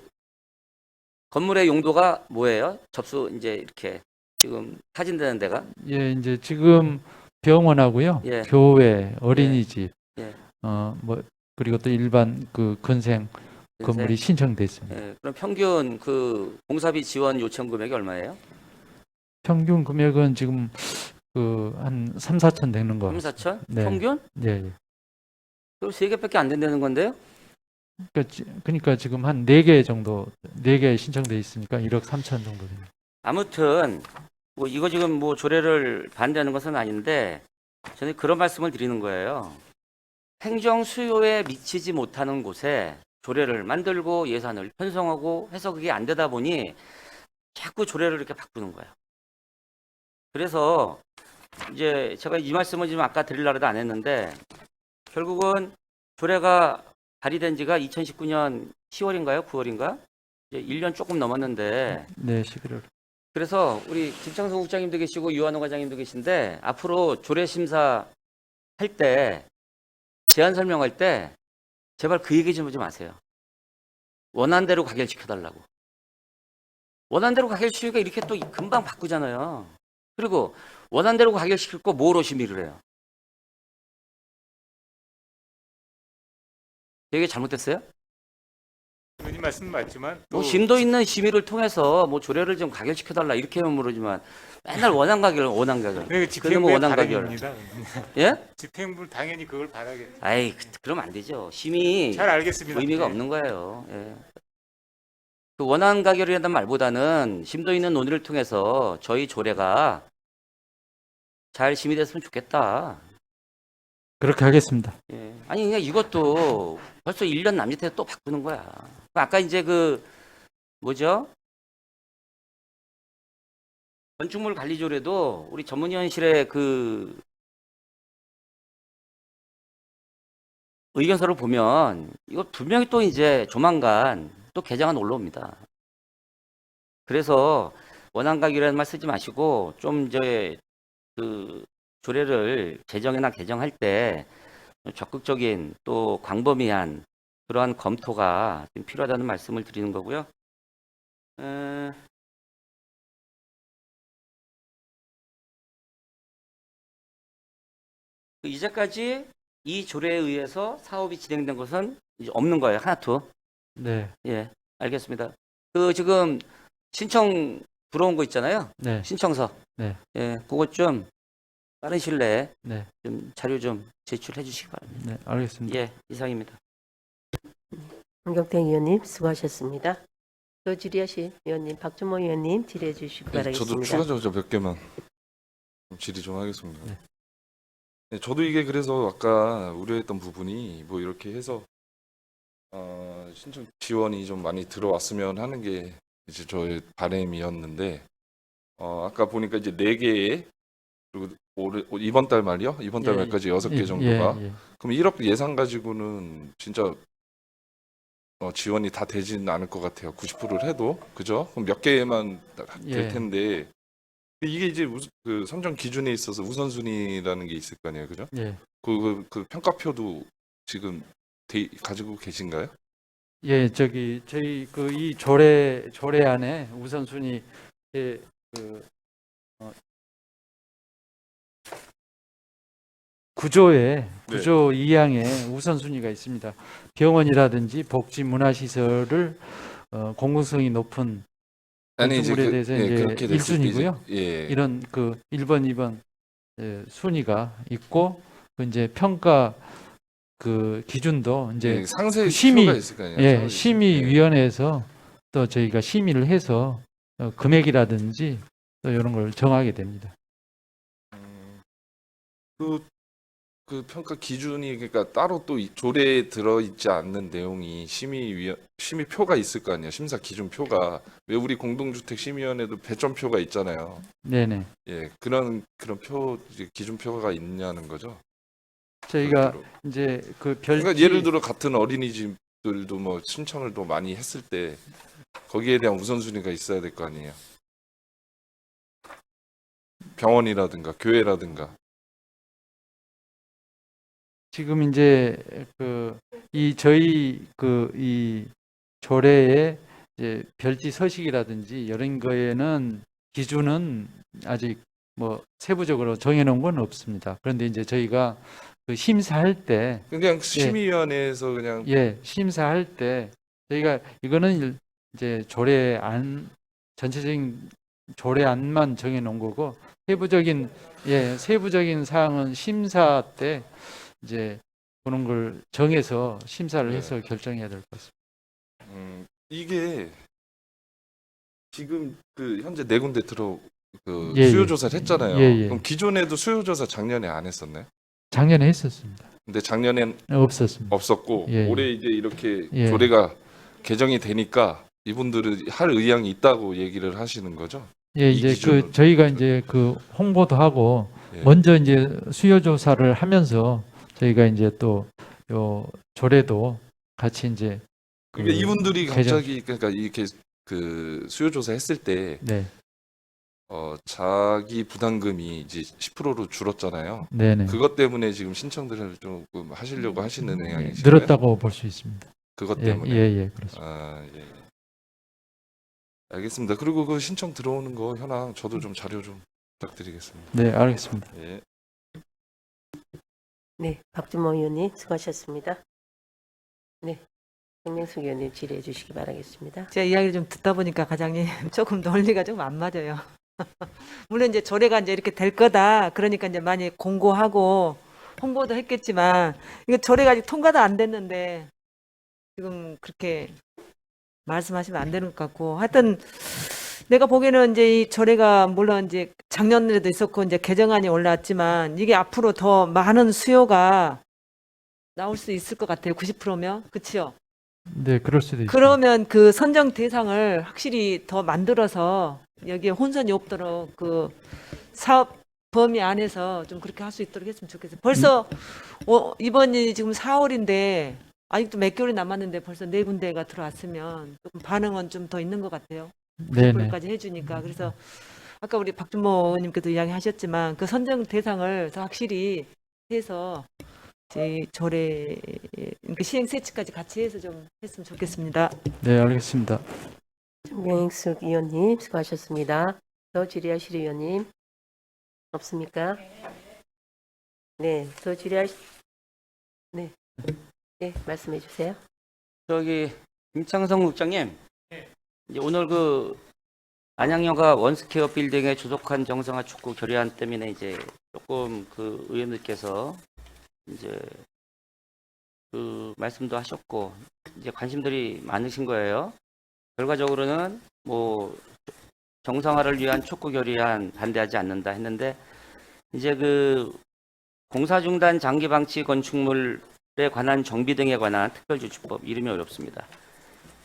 건물의 용도가 뭐예요? 접수 이제 이렇게 지금 타진되는 데가 예, 이제 지금 병원하고요, 예. 교회, 어린이집, 예. 뭐 그리고 또 일반 그 건생 건물이 신청돼 있습니다. 예, 그럼 평균 그 공사비 지원 요청 금액이 얼마예요? 평균 금액은 지금 그 한 3, 4천 되는 거. 3, 4천? 네. 평균? 예, 예. 그럼 3개밖에 안 된다는 건데요? 그러니까 지금 한 4개 정도, 4개 신청돼 있으니까 1억 3천 정도 됩니다. 아무튼 뭐 이거 지금 뭐 조례를 반대하는 것은 아닌데 저는 그런 말씀을 드리는 거예요. 행정 수요에 미치지 못하는 곳에 조례를 만들고 예산을 편성하고 해서 그게 안 되다 보니 자꾸 조례를 이렇게 바꾸는 거예요. 그래서 이제 제가 이 말씀을 지금 아까 드리려고 해도 안 했는데 결국은 조례가 발의된 지가 2019년 10월인가요? 9월인가? 이제 1년 조금 넘었는데 네, 11월. 그래서 우리 김창성 국장님도 계시고 유한호 과장님도 계신데 앞으로 조례 심사 할 때 제안 설명할 때 제발 그 얘기 좀 하지 마세요. 원안대로 가결시켜달라고. 원안대로 가결시키니까 이렇게 또 금방 바꾸잖아요. 그리고 원안대로 가결시킬 거 뭐로 심의를 해요? 되게 잘못됐어요? 의원님 말씀 맞지만 또 뭐 심도 있는 심의를 통해서 뭐 조례를 좀 가결시켜달라 이렇게 하면 모르지만 맨날 원안 가결. 그 그러면 집행부의 원안 가결. 바람입니다. 예? 집행부 당연히 그걸 바라겠죠. 아이 그러면 안 되죠. 심의 잘 알겠습니다. 의미가 네. 없는 거예요. 예. 그 원안 가결이라는 말보다는 심도 있는 논의를 통해서 저희 조례가 잘 심의됐으면 좋겠다. 그렇게 하겠습니다. 예. 아니 그냥 이것도 벌써 1년 남짓해 또 바꾸는 거야. 아까 이제 그 뭐죠? 건축물 관리 조례도 우리 전문위원실의 그 의견서를 보면 이거 분명히 또 이제 조만간 또 개정안 올라옵니다. 그래서 원안 가결이라는 말 쓰지 마시고 좀 이제 그 조례를 제정이나 개정할 때 적극적인 또 광범위한 그러한 검토가 좀 필요하다는 말씀을 드리는 거고요. 이제까지 이 조례에 의해서 사업이 진행된 것은 이제 없는 거예요. 하나도. 네, 예, 알겠습니다. 그 지금 신청 들어온 거 있잖아요. 네, 신청서. 네. 예, 그것 좀 빠른 시일 내에 네, 좀 자료 좀 제출해 주시기 바랍니다. 네, 알겠습니다. 예, 이상입니다. 홍경태 의원님 수고하셨습니다. 또 질의하신 의원님 박준모 의원님 질의해 주시기 바라겠습니다. 저도 추가적으로 몇 개만 질의 좀 하겠습니다. 네. 네, 저도 이게 그래서 아까 우려했던 부분이 뭐 이렇게 해서 신청 지원이 좀 많이 들어왔으면 하는 게 이제 저의 바람이었는데 아까 보니까 이제 4개에 그리고 이번 달 말이요? 이번 달 예, 말까지 6개 예, 정도가 예, 예. 그럼 1억 예산 가지고는 진짜 지원이 다 되지는 않을 것 같아요. 90%를 해도 그죠? 그럼 몇 개만 될 예. 텐데 이게 이제 그 선정 기준에 있어서 우선순위라는 게 있을 거 아니에요, 그죠? 예. 그 평가표도 지금 가지고 계신가요? 예, 저희 그 이 조례 안에 우선순위에 그 구조 2항에 우선순위가 있습니다. 병원이라든지 복지 문화시설을 공공성이 높은 아니 이제 건축물에 대해서 이제 그렇게 됐을 때 1순위고요. 예. 이런 그 1번, 2번 순위가 있고 그 이제 평가 그 기준도 이제 예, 상세 그 심의, 표가 있을 거 아니에요. 예, 예. 심의위원회에서 또 저희가 심의를 해서 금액이라든지 또 이런 걸 정하게 됩니다. 그 평가 기준이 그러니까 따로 또 조례에 들어 있지 않는 내용이 심의표가 있을 거 아니에요. 심사 기준표가 왜 우리 공동주택 심의위원회도 배점표가 있잖아요. 네네. 예, 그런 표 이제 기준표가 있냐는 거죠. 저희가 별도로. 이제 그 별지 그러니까 예를 들어 같은 어린이집들도 뭐 신청을 또 많이 했을 때 거기에 대한 우선순위가 있어야 될 거 아니에요. 병원이라든가 교회라든가. 지금 이제 저희 이 조례에 이제 별지 서식이라든지 이런 거에는 기준은 아직 뭐 세부적으로 정해놓은 건 없습니다. 그런데 이제 저희가 그 심사할 때 그냥 심의위원회에서 그냥 심사할 때 저희가 이거는 이제 전체적인 조례안만 정해놓은 거고 세부적인 사항은 심사 때 이제 그런 걸 정해서 심사를 해서 결정해야 될 것 같습니다. 이게 지금 그 현재 4군데 예, 수요 예. 조사를 했잖아요. 예, 예. 그럼 기존에도 수요 조사 작년에 안 했었나요? 작년에 했었습니다. 근데 작년엔 없었습니다. 없었고 예, 예. 올해 이제 이렇게 예. 조례가 개정이 되니까 이분들은 할 의향이 있다고 얘기를 하시는 거죠? 예, 이 이제 기준으로. 저희가 이제 그 홍보도 하고 예. 먼저 이제 수요 조사를 하면서 저희가 이제 또 요 조례도 같이 이제 그러니까 이분들이 개정- 갑자기 그러니까 이렇게 그 수요 조사 했을 때 네, 자기 부담금이 이제 10%로 줄었잖아요. 네네. 그것 때문에 지금 신청들을 조금 하시려고 하시는 의향이신가요? 늘었다고 볼 수 있습니다. 그것 예, 때문에. 예, 그렇습니다. 아, 예. 알겠습니다. 그리고 그 신청 들어오는 거 현황 저도 좀 자료 좀 부탁드리겠습니다. 네, 알겠습니다. 예. 네, 박준모 의원님 수고하셨습니다. 네, 정명숙 의원님 질의해 주시기 바라겠습니다. 제 이야기를 좀 듣다 보니까 과장님 조금 논리가 좀 안 맞아요. 물론 이제 조례가 이제 이렇게 될 거다. 그러니까 이제 많이 공고하고 홍보도 했겠지만 이거 조례가 아직 통과도 안 됐는데 지금 그렇게 말씀하시면 안 되는 것 같고 하여튼 내가 보기에는 이제 이 조례가 물론 이제 작년에도 있었고 이제 개정안이 올라왔지만 이게 앞으로 더 많은 수요가 나올 수 있을 것 같아요. 90%면 그렇죠? 네, 그럴 수도 있습니다. 그러면 그 선정 대상을 확실히 더 만들어서 여기에 혼선이 없도록 그 사업 범위 안에서 좀 그렇게 할 수 있도록 했으면 좋겠어요. 벌써 이번이 지금 4월인데 아직도 몇 개월이 남았는데 벌써 4군데가 들어왔으면 조금 반응은 좀 더 있는 것 같아요. 네네. 90%까지 해주니까. 그래서 아까 우리 박준모 의원님께도 이야기하셨지만 그 선정 대상을 더 확실히 해서 제 조례 그 시행 세치까지 같이 해서 좀 했으면 좋겠습니다. 네, 알겠습니다. 정명숙 의원님 수고하셨습니다. 더 질의하실 의원님 없습니까? 네, 더 네, 말씀해 주세요. 임창성 국장님, 이제 오늘 그 안양여가 원스퀘어 빌딩에 조속한 정상화 촉구 결의안 때문에 이제 조금 그 의원님께서 이제 그 말씀도 하셨고 이제 관심들이 많으신 거예요. 결과적으로는 뭐 정상화를 위한 촉구 결의안 반대하지 않는다 했는데 이제 그 공사 중단 장기 방치 건축물에 관한 정비 등에 관한 특별조치법 이름이 어렵습니다.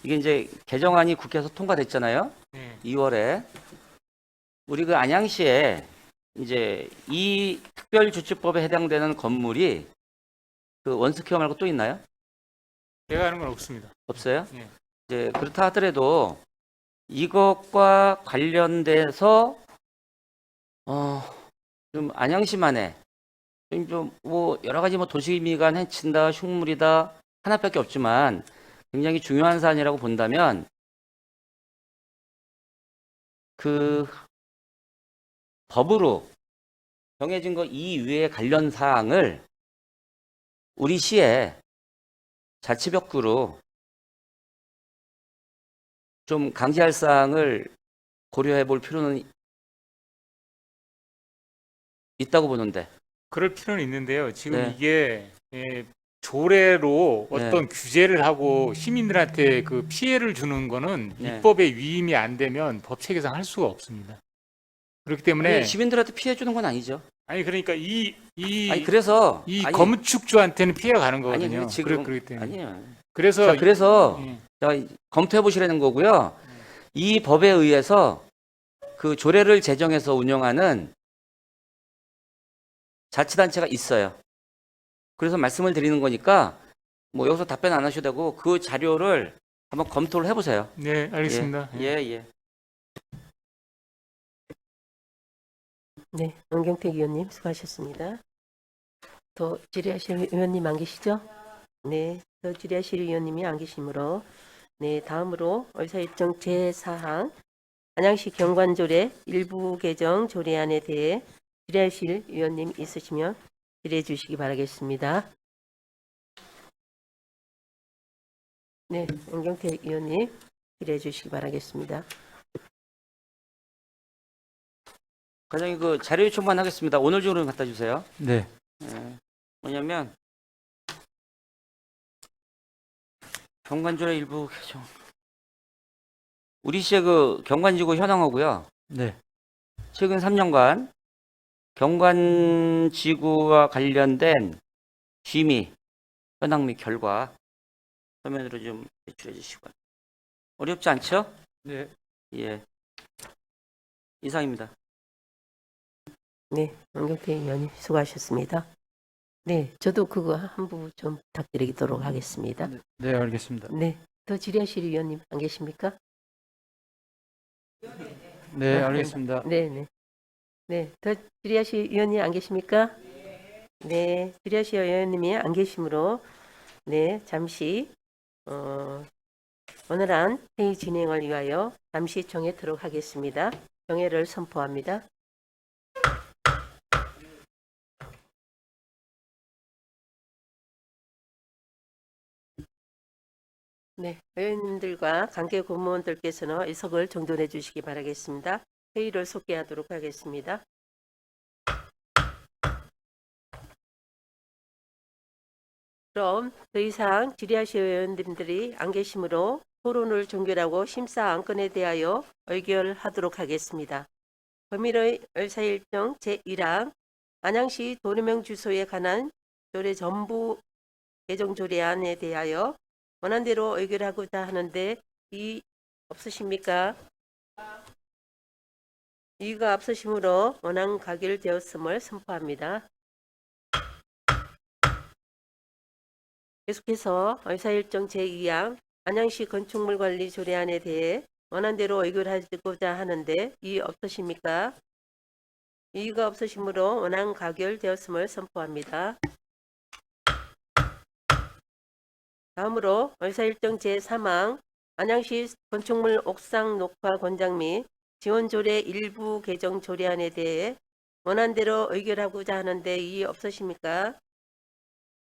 이게 이제 개정안이 국회에서 통과됐잖아요. 2월에 우리 그 안양시에 이제 이 특별조치법에 해당되는 건물이 그 원스퀘어 말고 또 있나요? 제가 하는 건 없습니다. 없어요? 예. 이제 그렇다 하더라도 이것과 관련돼서 좀 안양시만에 좀 뭐 여러 가지 뭐 도시미관 해친다, 흉물이다 하나밖에 없지만 굉장히 중요한 사안이라고 본다면 그 법으로 정해진 거 이외의 관련 사항을 우리 시에 자치벽구로 좀 강제할 사항을 고려해 볼 필요는 있다고 보는데. 그럴 필요는 있는데요. 지금 네. 이게 조례로 네. 어떤 규제를 하고 시민들한테 그 피해를 주는 거는 네. 입법에 위임이 안 되면 법 체계상 할 수가 없습니다. 그렇기 때문에 아니, 시민들한테 피해 주는 건 아니죠. 아니 그러니까 아니 그래서 아니, 건축주한테는 피해가 가는 거거든요. 아니, 지금 그렇기 때문에. 아니에요. 그래서 자, 그래서 예. 자, 검토해 보시라는 거고요. 이 법에 의해서 그 조례를 제정해서 운영하는 자치단체가 있어요. 그래서 말씀을 드리는 거니까 뭐 여기서 답변 안 하셔도 되고 그 자료를 한번 검토를 해보세요. 네, 알겠습니다. 예. 네, 안경택 의원님 수고하셨습니다. 더 질의하실 의원님 안 계시죠? 네, 더 질의하실 의원님이 안 계시므로 네, 다음으로 의사일정 제4항 안양시 경관조례 일부 개정 조례안에 대해 질의하실 의원님 있으시면 질의해 주시기 바라겠습니다. 네, 안경택 의원님 질의해 주시기 바라겠습니다. 과장님 그 자료 요청만 하겠습니다. 오늘 중으로 갖다 주세요. 네. 뭐냐면 경관조례 일부 개정. 우리 시의 그 경관지구 현황하고요. 네. 최근 3년간 경관지구와 관련된 심의, 현황 및 결과 서면으로 좀 제출해 주시고. 어렵지 않죠? 네. 예. 이상입니다. 네, 안경택 의원님 수고하셨습니다. 네, 저도 그거 한부 좀 부탁드리도록 하겠습니다. 네, 알겠습니다. 네, 더 질의하실 의원님 안 계십니까? 네, 알겠습니다. 네. 네, 더 질의하실 의원님 안 계십니까? 네, 질의하실 의원님이 안 계시므로 네, 잠시 원활한 회의 진행을 위하여 잠시 정회토록 하겠습니다. 정회를 선포합니다. 네, 의원님들과 관계 공무원들께서는 의석을 정돈해 주시기 바라겠습니다. 회의를 속개하도록 하겠습니다. 그럼 더 이상 질의하실 의원님들이 안 계시므로 토론을 종결하고 심사 안건에 대하여 의결하도록 하겠습니다. 범일의 의사일정 제1항 안양시 도로명 주소에 관한 조례 전부 개정 조례안에 대하여 원안대로 의결하고자 하는데 이의 없으십니까? 이의가 없으시므로 원안 가결되었음을 선포합니다. 계속해서 의사일정 제2항 안양시 건축물 관리 조례안에 대해 원안대로 의결하고자 하는데 이의 없으십니까? 이의가 없으시므로 원안 가결되었음을 선포합니다. 다음으로 의사일정 제3항 안양시 건축물 옥상 녹화 권장 및 지원조례 일부 개정 조례안에 대해 원안대로 의결하고자 하는데 이의 없으십니까?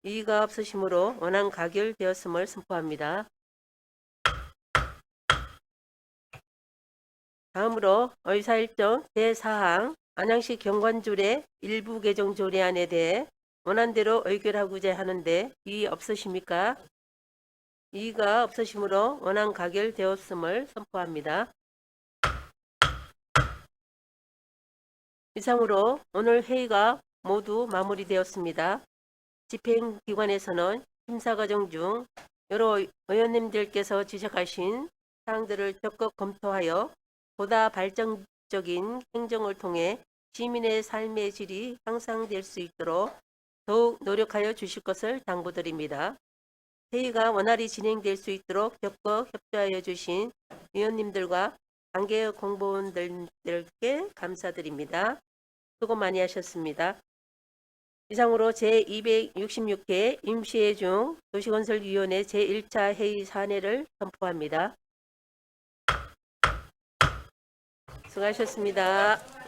이의가 없으시므로 원안 가결되었음을 선포합니다. 다음으로 의사일정 제4항 안양시 경관조례 일부 개정 조례안에 대해 원안대로 의결하고자 하는데 이의 없으십니까? 이의가 없으시므로 원안 가결되었음을 선포합니다. 이상으로 오늘 회의가 모두 마무리되었습니다. 집행기관에서는 심사과정 중 여러 의원님들께서 지적하신 사항들을 적극 검토하여 보다 발전적인 행정을 통해 시민의 삶의 질이 향상될 수 있도록 더욱 노력하여 주실 것을 당부드립니다. 회의가 원활히 진행될 수 있도록 적극 협조하여 주신 위원님들과 관계 공무원들께 감사드립니다. 수고 많이 하셨습니다. 이상으로 제266회 임시회 중 도시건설위원회 제1차 회의 사내를 선포합니다. 수고하셨습니다.